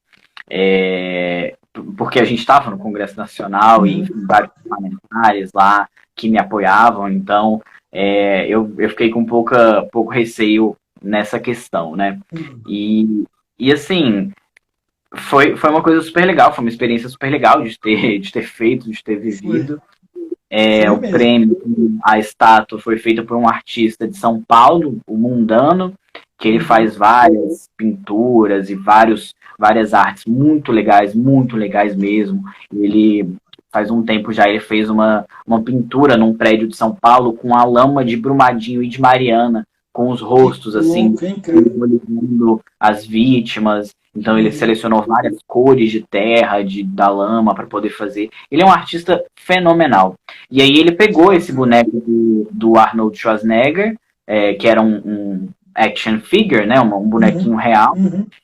Porque a gente estava no Congresso Nacional e vários parlamentares lá que me apoiavam, então eu fiquei com pouco receio nessa questão, né? E assim, foi uma coisa super legal, foi uma experiência super legal de ter feito, de ter vivido. O prêmio, a estátua foi feita por um artista de São Paulo, o Mundano, que ele faz várias pinturas e várias artes muito legais mesmo. Ele faz um tempo já ele fez uma pintura num prédio de São Paulo com a lama de Brumadinho e de Mariana, com os rostos assim, simbolizando as vítimas. Então ele selecionou várias cores de terra, da lama para poder fazer. Ele é um artista fenomenal. E aí ele pegou esse boneco do Arnold Schwarzenegger, que era um action figure, né, um bonequinho real,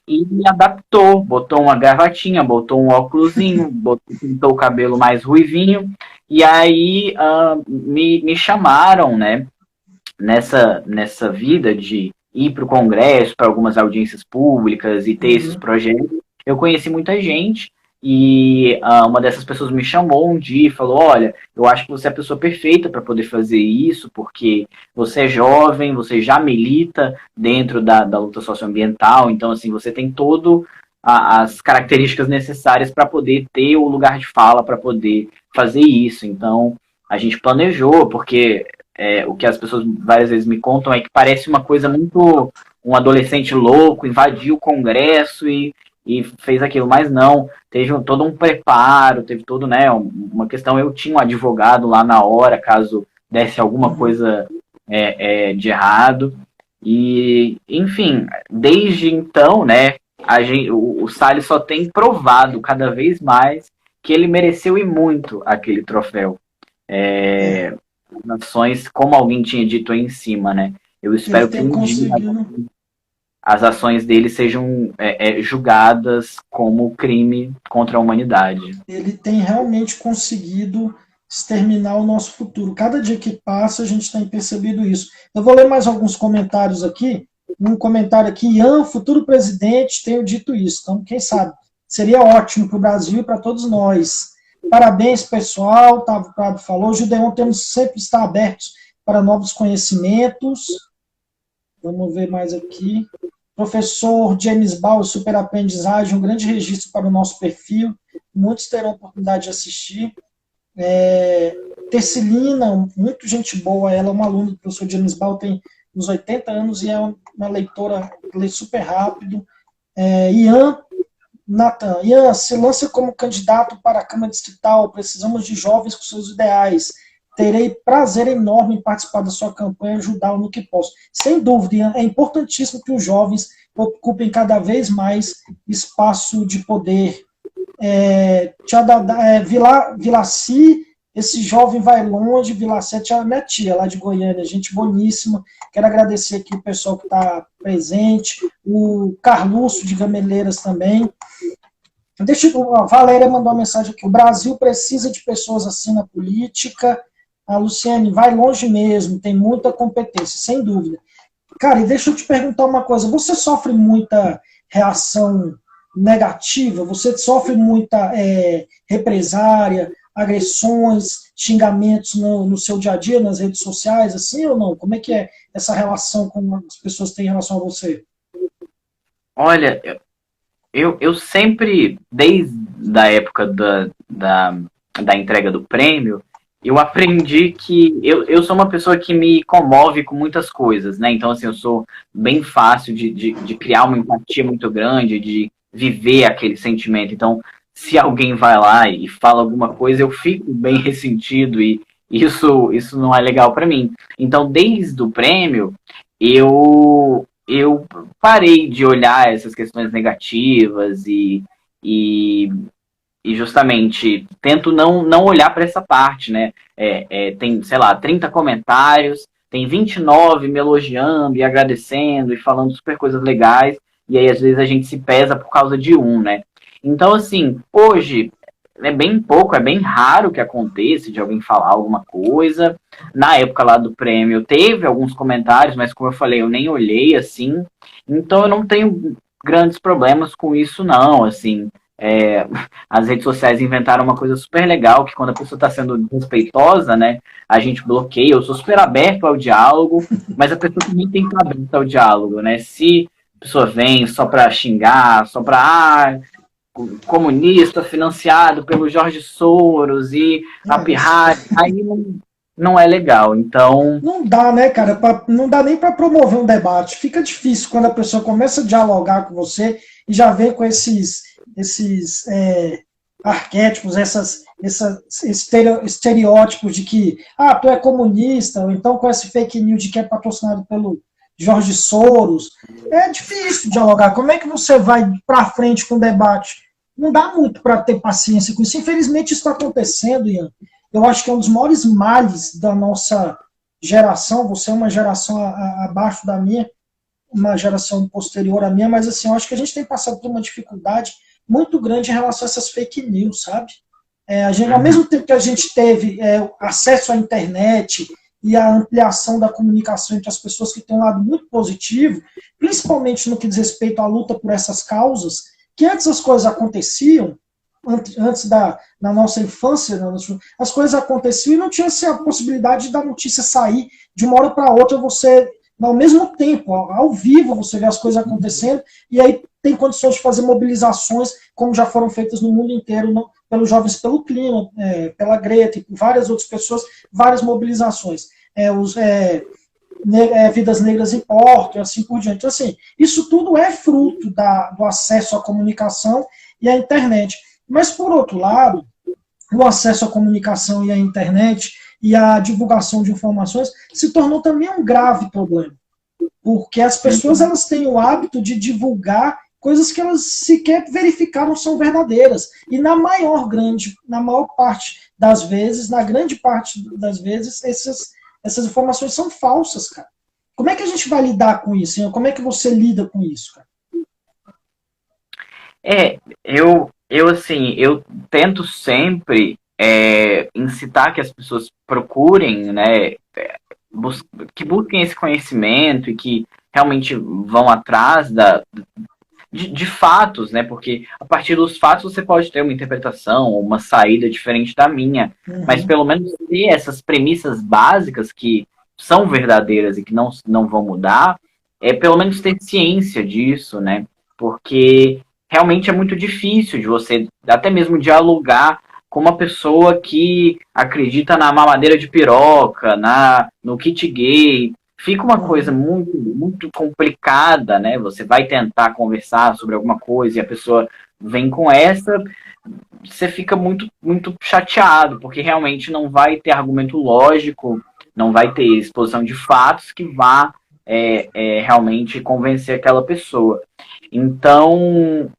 e adaptou, botou uma gravatinha, botou um óculosinho, pintou o cabelo mais ruivinho, e aí me chamaram, né, nessa vida de ir para o Congresso, para algumas audiências públicas e ter esses projetos. Eu conheci muita gente e uma dessas pessoas me chamou um dia e falou: olha, eu acho que você é a pessoa perfeita para poder fazer isso, porque você é jovem, você já milita dentro da luta socioambiental, então assim, você tem todo as características necessárias para poder ter o lugar de fala, para poder fazer isso. Então a gente planejou, porque o que as pessoas várias vezes me contam é que parece uma coisa muito... um adolescente louco invadiu o Congresso e fez aquilo, mas não, teve todo um preparo, teve todo, né, uma questão. Eu tinha um advogado lá na hora, caso desse alguma coisa de errado, e enfim, desde então, né, o Salles só tem provado cada vez mais que ele mereceu e muito aquele troféu. Ações, como alguém tinha dito aí em cima, né? Eu espero que um dia as ações dele sejam julgadas como crime contra a humanidade. Ele tem realmente conseguido exterminar o nosso futuro. Cada dia que passa, a gente tem percebido isso. Eu vou ler mais alguns comentários aqui. Um comentário aqui: Ian, futuro presidente, tenho dito isso. Então, quem sabe? Seria ótimo para o Brasil e para todos nós. Parabéns, pessoal. Otávio Prado falou. O Judeon temos sempre estar abertos para novos conhecimentos. Vamos ver mais aqui. Professor James Bauer, super aprendizagem, um grande registro para o nosso perfil. Muitos terão oportunidade de assistir. Tercilina, muito gente boa. Ela é uma aluna do professor James Bauer, tem uns 80 anos e é uma leitora, lê super rápido. Ian, Nathan, Ian, se lança como candidato para a Câmara Distrital, precisamos de jovens com seus ideais. Terei prazer enorme em participar da sua campanha e ajudá-lo no que posso. Sem dúvida, Ian, é importantíssimo que os jovens ocupem cada vez mais espaço de poder. Vilaci, esse jovem vai longe. Vilaci é minha tia, lá de Goiânia, gente boníssima. Quero agradecer aqui o pessoal que está presente, o Carluço de Gameleiras também. A Valéria mandou uma mensagem aqui: o Brasil precisa de pessoas assim na política. A Luciane vai longe mesmo, tem muita competência, sem dúvida. Cara, e deixa eu te perguntar uma coisa, você sofre muita reação negativa? Você sofre muita represária, agressões, xingamentos no seu dia a dia, nas redes sociais, assim ou não? Como é que é essa relação com as pessoas têm em relação a você? Olha, eu sempre, desde a época da entrega do prêmio, eu aprendi que eu sou uma pessoa que me comove com muitas coisas, né? Então, assim, eu sou bem fácil de criar uma empatia muito grande, de viver aquele sentimento. Então, se alguém vai lá e fala alguma coisa, eu fico bem ressentido e isso não é legal para mim. Então, desde o prêmio, eu parei de olhar essas questões negativas e e justamente tento não olhar para essa parte, né? Tem, sei lá, 30 comentários, tem 29 me elogiando e agradecendo e falando super coisas legais, e aí às vezes a gente se pesa por causa de um, né? Então, assim, hoje é bem pouco, é bem raro que aconteça de alguém falar alguma coisa. Na época lá do prêmio teve alguns comentários, mas como eu falei, eu nem olhei assim, então eu não tenho grandes problemas com isso, não, assim. É, as redes sociais inventaram uma coisa super legal, que quando a pessoa está sendo respeitosa, né, a gente bloqueia. Eu sou super aberto ao diálogo, mas a pessoa também tem que estar aberta ao diálogo, né? Se a pessoa vem só para xingar, só para comunista financiado pelo Jorge Soros e a pirralha, aí não é legal. Então, não dá, né, cara? Não dá nem para promover um debate. Fica difícil quando a pessoa começa a dialogar com você e já vem com esses arquétipos, esses estereótipos de que tu é comunista, ou então com esse fake news de que é patrocinado pelo Jorge Soros. É difícil dialogar. Como é que você vai para frente com o debate? Não dá muito para ter paciência com isso. Infelizmente, isso está acontecendo, Ian. Eu acho que é um dos maiores males da nossa geração. Você é uma geração abaixo da minha, uma geração posterior à minha, mas assim, eu acho que a gente tem passado por uma dificuldade muito grande em relação a essas fake news, sabe? Ao mesmo tempo que a gente teve acesso à internet e a ampliação da comunicação entre as pessoas, que tem um lado muito positivo, principalmente no que diz respeito à luta por essas causas, que antes as coisas aconteciam, antes na nossa infância, as coisas aconteciam e não tinha a possibilidade da notícia sair de uma hora para outra, você, ao mesmo tempo, ao vivo, você vê as coisas acontecendo, e aí tem condições de fazer mobilizações, como já foram feitas no mundo inteiro, pelos Jovens pelo Clima, pela Greta e várias outras pessoas, várias mobilizações. Vidas Negras Importam, e assim por diante. Então, assim, isso tudo é fruto do acesso à comunicação e à internet. Mas, por outro lado, o acesso à comunicação e à internet e a divulgação de informações se tornou também um grave problema. Porque as pessoas elas têm o hábito de divulgar coisas que elas sequer verificaram são verdadeiras. E na maior parte das vezes, na grande parte das vezes, essas informações são falsas, cara. Como é que a gente vai lidar com isso, hein? Como é que você lida com isso, cara? Eu tento sempre incitar que as pessoas procurem, né, que busquem esse conhecimento e que realmente vão atrás de fatos, né? Porque a partir dos fatos você pode ter uma interpretação, uma saída diferente da minha, mas pelo menos ter essas premissas básicas que são verdadeiras e que não vão mudar, pelo menos ter ciência disso, né? Porque realmente é muito difícil de você até mesmo dialogar com uma pessoa que acredita na mamadeira de piroca, no kit gay. Fica uma coisa muito, muito complicada, né? Você vai tentar conversar sobre alguma coisa e a pessoa vem com essa, você fica muito, muito chateado, porque realmente não vai ter argumento lógico, não vai ter exposição de fatos que vá realmente convencer aquela pessoa. Então,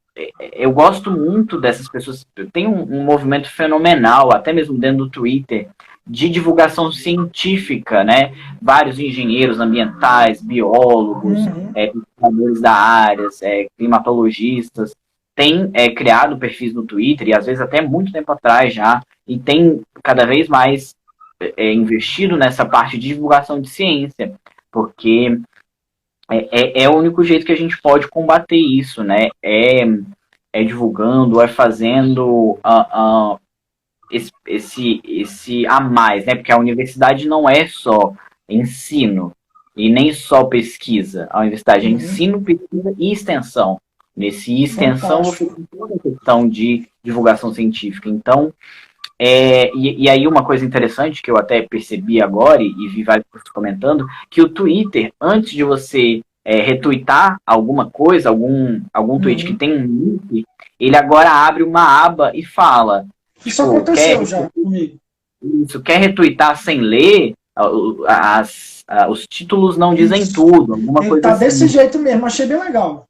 eu gosto muito dessas pessoas. Tem um movimento fenomenal, até mesmo dentro do Twitter, de divulgação científica, né? Vários engenheiros ambientais, biólogos, pesquisadores da área, climatologistas, têm criado perfis no Twitter, e às vezes até muito tempo atrás já, e tem cada vez mais investido nessa parte de divulgação de ciência, porque é o único jeito que a gente pode combater isso, né? É divulgando, é fazendo esse a mais, né? Porque a universidade não é só ensino e nem só pesquisa. A universidade é ensino, pesquisa e extensão. Nesse extensão, você tem toda a questão de divulgação científica. Então, e aí uma coisa interessante que eu até percebi agora e vi vários pessoas comentando, que o Twitter, antes de você retweetar alguma coisa, algum tweet que tem um link, ele agora abre uma aba e fala. Isso aconteceu já comigo. Isso, quer retweetar sem ler, os títulos não dizem tudo. Alguma coisa tá assim. Desse jeito mesmo, achei bem legal.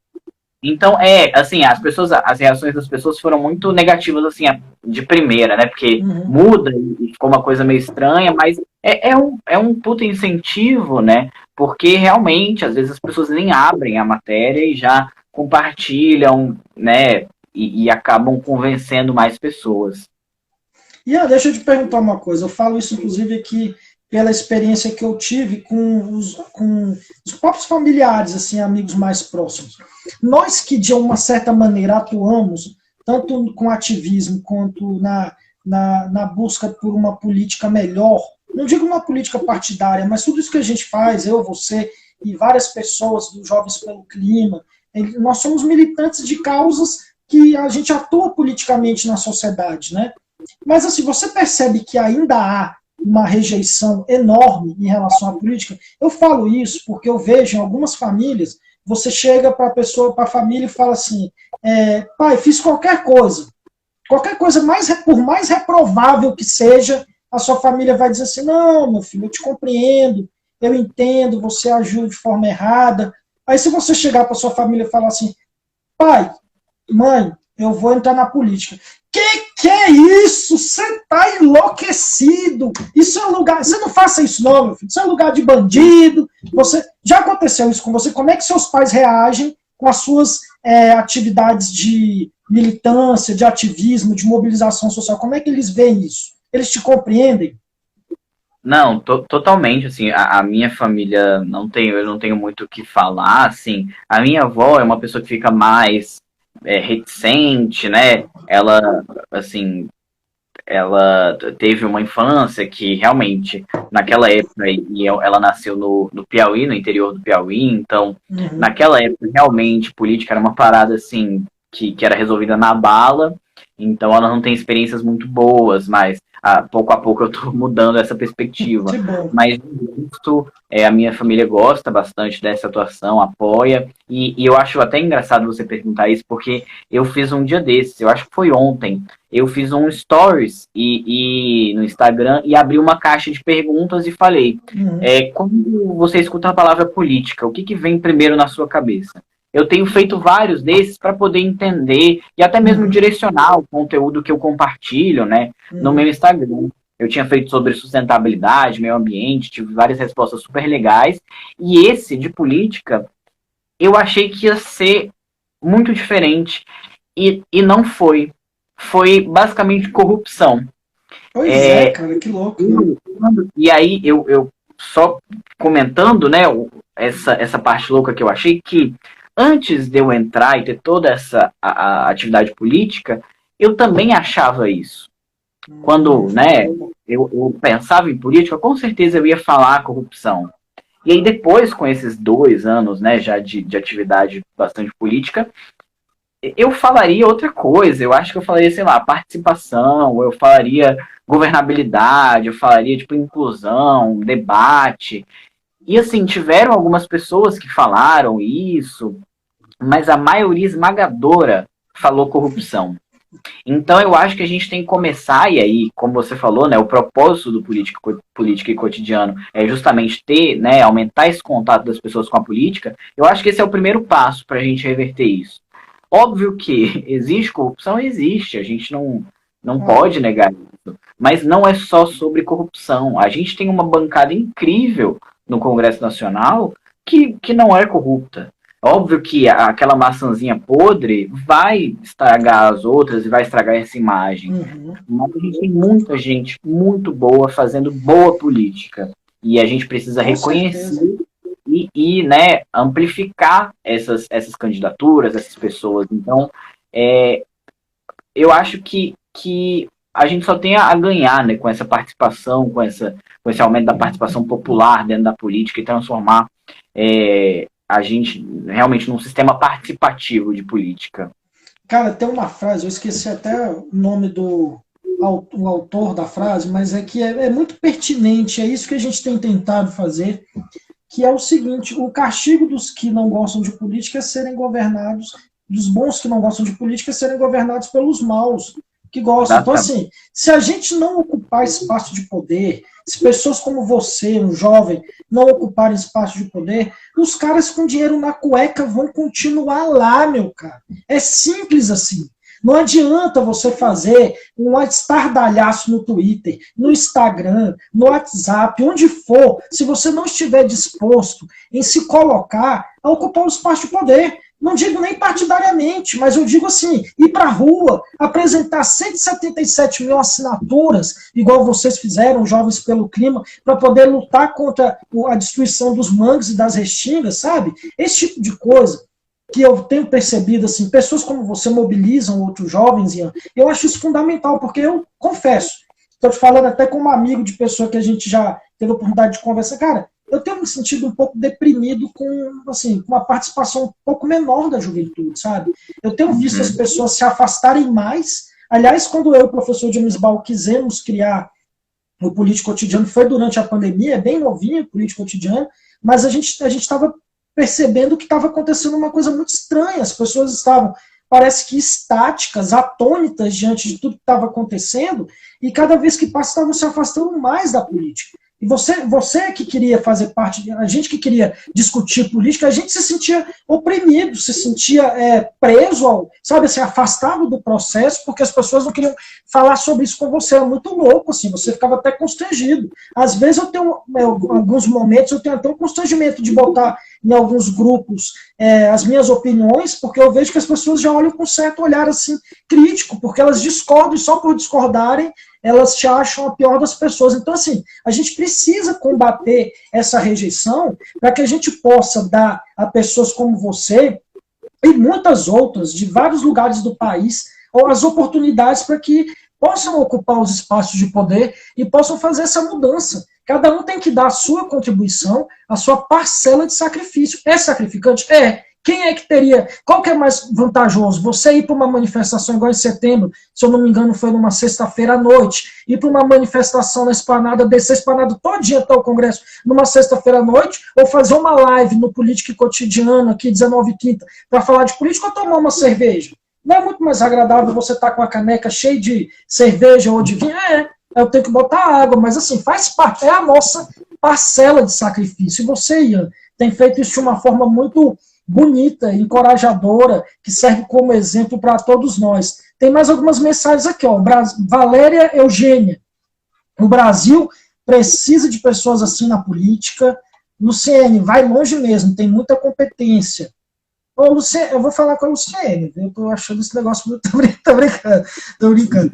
Então, assim, as reações das pessoas foram muito negativas, assim, de primeira, né? Porque muda e ficou uma coisa meio estranha, mas é um puta incentivo, né? Porque realmente, às vezes, as pessoas nem abrem a matéria e já compartilham, né? E acabam convencendo mais pessoas. Deixa eu te perguntar uma coisa. Eu falo isso, inclusive, aqui pela experiência que eu tive com os próprios familiares, assim, amigos mais próximos. Nós que, de uma certa maneira, atuamos, tanto com ativismo quanto na busca por uma política melhor, não digo uma política partidária, mas tudo isso que a gente faz, eu, você e várias pessoas dos Jovens pelo Clima, nós somos militantes de causas que a gente atua politicamente na sociedade, né? Mas, assim, você percebe que ainda há uma rejeição enorme em relação à política? Eu falo isso porque eu vejo em algumas famílias, você chega para a família e fala assim, pai, fiz qualquer coisa, por mais reprovável que seja, a sua família vai dizer assim, não, meu filho, eu te compreendo, eu entendo, você agiu de forma errada. Aí se você chegar para sua família e falar assim, pai, mãe, eu vou entrar na política. Que é isso? Você tá enlouquecido. Isso é um lugar... Você não faça isso não, meu filho. Isso é um lugar de bandido. Já aconteceu isso com você? Como é que seus pais reagem com as suas atividades de militância, de ativismo, de mobilização social? Como é que eles veem isso? Eles te compreendem? Não, totalmente, assim, a minha família eu não tenho muito o que falar, assim, a minha avó é uma pessoa que fica mais reticente, né, ela, assim, ela teve uma infância que realmente, naquela época, ela nasceu no Piauí, no interior do Piauí, então, naquela época, realmente, política era uma parada, assim, que era resolvida na bala, então ela não tem experiências muito boas, mas pouco a pouco eu tô mudando essa perspectiva. Mas isso, a minha família gosta bastante dessa atuação, apoia, e eu acho até engraçado você perguntar isso, porque eu fiz um dia desses, eu acho que foi ontem, eu fiz um stories no Instagram e abri uma caixa de perguntas e falei, quando você escuta a palavra política, o que vem primeiro na sua cabeça? Eu tenho feito vários desses para poder entender e até mesmo direcionar o conteúdo que eu compartilho, né, no meu Instagram. Eu tinha feito sobre sustentabilidade, meio ambiente, tive várias respostas super legais. E esse de política, eu achei que ia ser muito diferente e não foi. Foi basicamente corrupção. Pois cara, que louco. E aí, eu só comentando, né, essa parte louca que eu achei, que antes de eu entrar e ter toda essa a atividade política, eu também achava isso. Quando, né, eu pensava em política, com certeza eu ia falar corrupção. E aí depois, com esses 2 anos, né, já de atividade bastante política, eu falaria outra coisa. Eu acho que eu falaria, sei lá, participação, eu falaria governabilidade, eu falaria, tipo, inclusão, debate. E, assim, tiveram algumas pessoas que falaram isso, mas a maioria esmagadora falou corrupção. Então, eu acho que a gente tem que começar, e aí, como você falou, né, o propósito do política e cotidiano é justamente né, aumentar esse contato das pessoas com a política. Eu acho que esse é o primeiro passo para a gente reverter isso. Óbvio que existe corrupção, existe, a gente não pode negar isso, mas não é só sobre corrupção. A gente tem uma bancada incrível no Congresso Nacional que não é corrupta. Óbvio que aquela maçãzinha podre vai estragar as outras e vai estragar essa imagem. Mas a gente tem muita gente muito boa fazendo boa política. E a gente precisa Com reconhecer certeza. né, amplificar essas candidaturas, essas pessoas. Então, eu acho que a gente só tem a ganhar, né, com essa participação, com esse aumento da participação popular dentro da política e transformar a gente realmente num sistema participativo de política. Cara, tem uma frase, eu esqueci até o nome do o autor da frase, mas é que é muito pertinente, é isso que a gente tem tentado fazer, que é o seguinte: o castigo dos que não gostam de política é serem governados, dos bons que não gostam de política é serem governados pelos maus que gostam. Então, assim, se a gente não ocupar espaço de poder, se pessoas como você, um jovem, não ocuparem espaço de poder, os caras com dinheiro na cueca vão continuar lá, meu cara. É simples assim. Não adianta você fazer um estardalhaço no Twitter, no Instagram, no WhatsApp, onde for, se você não estiver disposto em se colocar a ocupar o espaço de poder. Não digo nem partidariamente, mas eu digo assim, ir para a rua, apresentar 177 mil assinaturas, igual vocês fizeram, Jovens pelo Clima, para poder lutar contra a destruição dos mangues e das restingas, sabe? Esse tipo de coisa que eu tenho percebido, assim, pessoas como você mobilizam outros jovens, Ian, eu acho isso fundamental, porque eu confesso, estou te falando até como amigo de pessoa que a gente já teve a oportunidade de conversar, cara, eu tenho me sentido um pouco deprimido com, assim, com uma participação um pouco menor da juventude, sabe? Eu tenho visto as pessoas se afastarem mais. Aliás, quando eu e o professor James Ball quisemos criar o Político Cotidiano, foi durante a pandemia, é bem novinho o Político Cotidiano, mas a gente estava percebendo que estava acontecendo uma coisa muito estranha. As pessoas estavam, parece que estáticas, atônitas diante de tudo que estava acontecendo, e cada vez que passa estavam se afastando mais da política. E você que queria fazer parte, a gente que queria discutir política, a gente se sentia oprimido, se sentia preso, sabe, assim, afastado do processo, porque as pessoas não queriam falar sobre isso com você. É muito louco, assim, você ficava até constrangido. Às vezes eu tenho, alguns momentos, eu tenho até um constrangimento de botar em alguns grupos as minhas opiniões, porque eu vejo que as pessoas já olham com certo olhar, assim, crítico, porque elas discordam, e só por discordarem, elas te acham a pior das pessoas. Então, assim, a gente precisa combater essa rejeição para que a gente possa dar a pessoas como você e muitas outras, de vários lugares do país, as oportunidades para que possam ocupar os espaços de poder e possam fazer essa mudança. Cada um tem que dar a sua contribuição, a sua parcela de sacrifício. É sacrificante? É. Quem é que teria, qual que é mais vantajoso? Você ir para uma manifestação igual em setembro, se eu não me engano foi numa sexta-feira à noite, ir para uma manifestação na Esplanada, descer a Esplanada todinha até o Congresso numa sexta-feira à noite, ou fazer uma live no Política Cotidiano aqui 19h30 para falar de política ou tomar uma cerveja? Não é muito mais agradável você estar com a caneca cheia de cerveja ou de vinho? Eu tenho que botar água, mas assim, faz parte, é a nossa parcela de sacrifício. E você, Ian, tem feito isso de uma forma muito bonita, encorajadora, que serve como exemplo para todos nós. Tem mais algumas mensagens aqui, ó. Valéria Eugênia. O Brasil precisa de pessoas assim na política. Luciene, vai longe mesmo, tem muita competência. Ô, Luciene, eu vou falar com a Luciene, eu tô achando esse negócio muito... Tô brincando.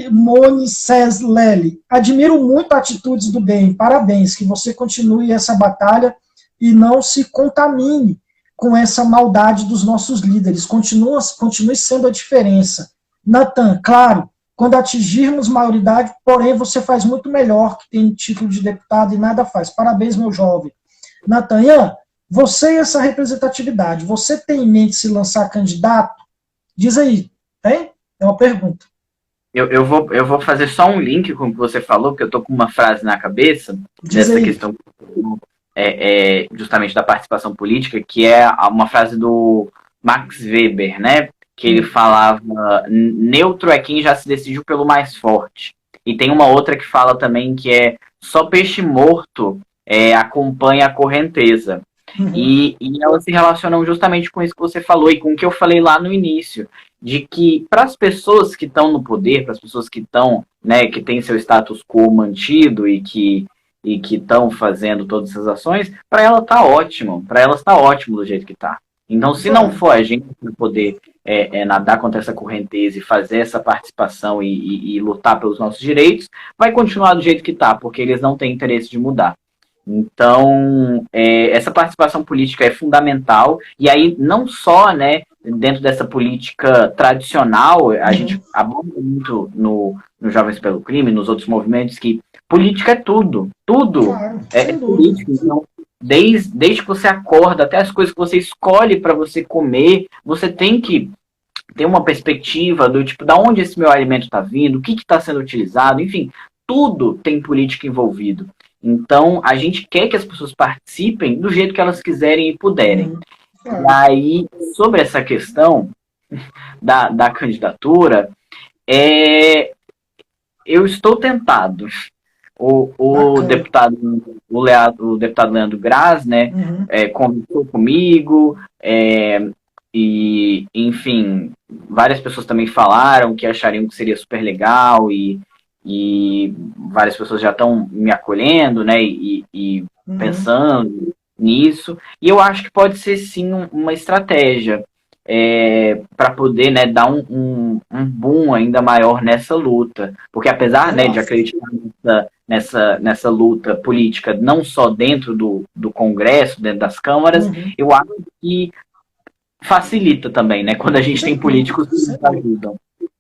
Moni Cesleli. Admiro muito atitudes do bem, parabéns, que você continue essa batalha e não se contamine com essa maldade dos nossos líderes. Continue sendo a diferença. Natan, claro, quando atingirmos maioridade, porém você faz muito melhor que tem título de deputado e nada faz. Parabéns, meu jovem. Natan, Ian, você e essa representatividade, você tem em mente se lançar candidato? Diz aí, tem? É uma pergunta. Eu vou fazer só um link com o que você falou, porque eu tô com uma frase na cabeça dessa questão justamente da participação política, que é uma frase do Max Weber, né? Que ele falava, neutro é quem já se decidiu pelo mais forte. E tem uma outra que fala também que é só peixe morto acompanha a correnteza. E elas se relacionam justamente com isso que você falou e com o que eu falei lá no início, de que para as pessoas que estão no poder, para as pessoas que estão, né, que têm seu status quo mantido e que e que estão fazendo todas essas ações, para ela tá ótimo, para elas tá ótimo do jeito que tá. Então, se não for a gente poder nadar contra essa correnteza e fazer essa participação e lutar pelos nossos direitos, vai continuar do jeito que tá, porque eles não têm interesse de mudar. Então, essa participação política é fundamental, e aí não só, né, dentro dessa política tradicional, a gente aborda muito no Jovens pelo Crime, nos outros movimentos, que política é tudo, tudo é política. Então, desde que você acorda até as coisas que você escolhe para você comer, você tem que ter uma perspectiva do tipo, da onde esse meu alimento está vindo, o que está sendo utilizado, enfim, tudo tem política envolvido. Então, a gente quer que as pessoas participem do jeito que elas quiserem e puderem. E aí, sobre essa questão da candidatura, eu estou tentado. O deputado Leandro Graz, né, conversou comigo, e, enfim, várias pessoas também falaram que achariam que seria super legal, e várias pessoas já estão me acolhendo, né, e pensando nisso, e eu acho que pode ser sim uma estratégia para poder, né, dar um boom ainda maior nessa luta, porque apesar, né, de acreditar nessa luta política, não só dentro do Congresso, dentro das câmaras, eu acho que facilita também, né, quando a gente tem políticos que nos ajudam.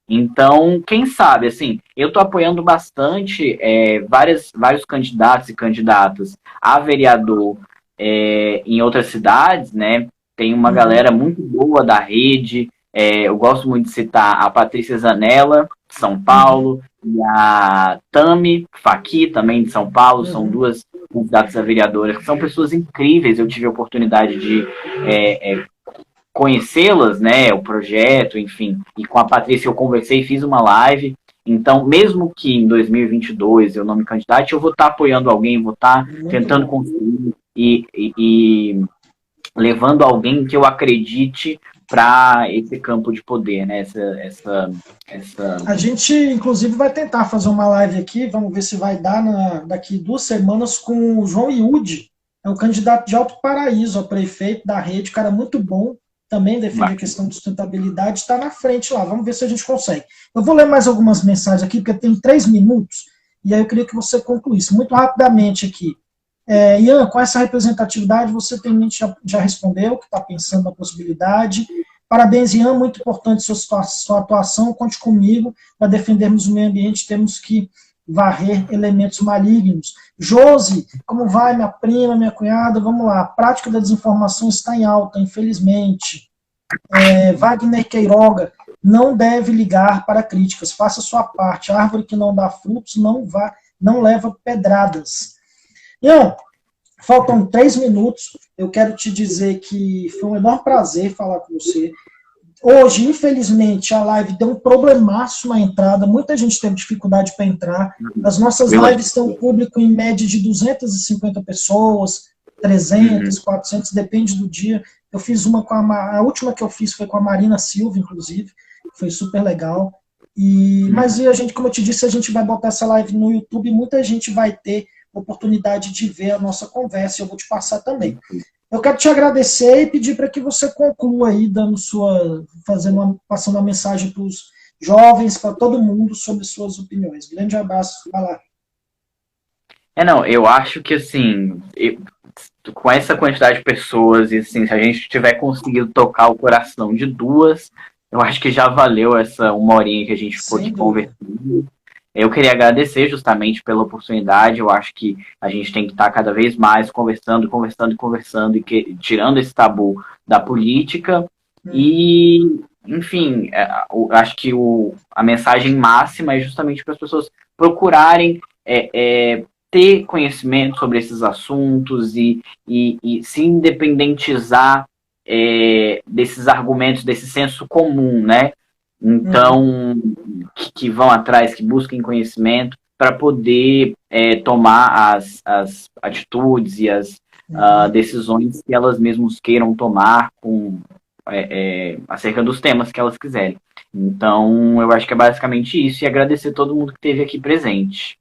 Então, quem sabe, assim, eu estou apoiando bastante vários candidatos e candidatas a vereador em outras cidades, né? Tem uma galera muito boa da rede, eu gosto muito de citar a Patrícia Zanella, de São Paulo, e a Tami Faqui, também de São Paulo, são duas candidatas a vereadoras, que são pessoas incríveis, eu tive a oportunidade de conhecê-las, né, o projeto, enfim, e com a Patrícia eu conversei, fiz uma live, então, mesmo que em 2022 eu não me candidate, eu vou estar apoiando alguém, vou estar tentando construir e levando alguém que eu acredite para esse campo de poder, né, essa... A gente, inclusive, vai tentar fazer uma live aqui, vamos ver se vai dar daqui 2 semanas com o João Iude, é um candidato de Alto Paraíso a prefeito da rede, cara muito bom, também defende a questão de sustentabilidade, está na frente lá, vamos ver se a gente consegue. Eu vou ler mais algumas mensagens aqui, porque tem 3 minutos, e aí eu queria que você concluísse, muito rapidamente aqui. Ian, com essa representatividade, você já respondeu, que está pensando na possibilidade. Parabéns, Ian, muito importante sua atuação, conte comigo, para defendermos o meio ambiente, temos que varrer elementos malignos. Josi, como vai, minha prima, minha cunhada? Vamos lá, a prática da desinformação está em alta, infelizmente. Wagner Queiroga, não deve ligar para críticas, faça sua parte, a árvore que não dá frutos não leva pedradas. Ian, faltam 3 minutos, eu quero te dizer que foi um enorme prazer falar com você. Hoje, infelizmente, a live deu um problemaço na entrada, muita gente teve dificuldade para entrar. As nossas lives têm um público em média de 250 pessoas, 300, 400, depende do dia. Eu fiz uma a última que eu fiz foi com a Marina Silva, inclusive, foi super legal. Mas a gente, como eu te disse, a gente vai botar essa live no YouTube e muita gente vai ter oportunidade de ver a nossa conversa, eu vou te passar também. Eu quero te agradecer e pedir para que você conclua aí, passando uma mensagem para os jovens, para todo mundo, sobre suas opiniões. Grande abraço, vai lá. Eu acho que, assim, com essa quantidade de pessoas, e assim, se a gente tiver conseguido tocar o coração de 2, eu acho que já valeu essa 1 horinha que a gente ficou aqui conversando. Eu queria agradecer justamente pela oportunidade, eu acho que a gente tem que estar cada vez mais conversando e tirando esse tabu da política. E, enfim, eu acho que a mensagem máxima é justamente para as pessoas procurarem ter conhecimento sobre esses assuntos e se independentizar desses argumentos, desse senso comum, né? Então, que vão atrás, que busquem conhecimento para poder tomar as atitudes e as decisões que elas mesmas queiram tomar acerca dos temas que elas quiserem. Então, eu acho que é basicamente isso, e agradecer a todo mundo que esteve aqui presente.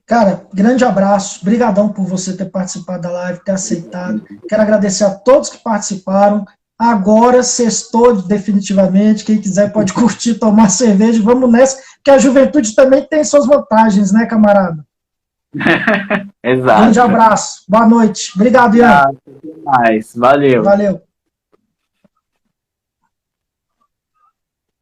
Cara, grande abraço, brigadão por você ter participado da live, ter aceitado. Quero agradecer a todos que participaram. Agora sextou definitivamente, quem quiser pode curtir, tomar cerveja, vamos nessa, porque a juventude também tem suas vantagens, né, camarada? Exato. Grande abraço, boa noite. Obrigado, Ian. Valeu. Valeu.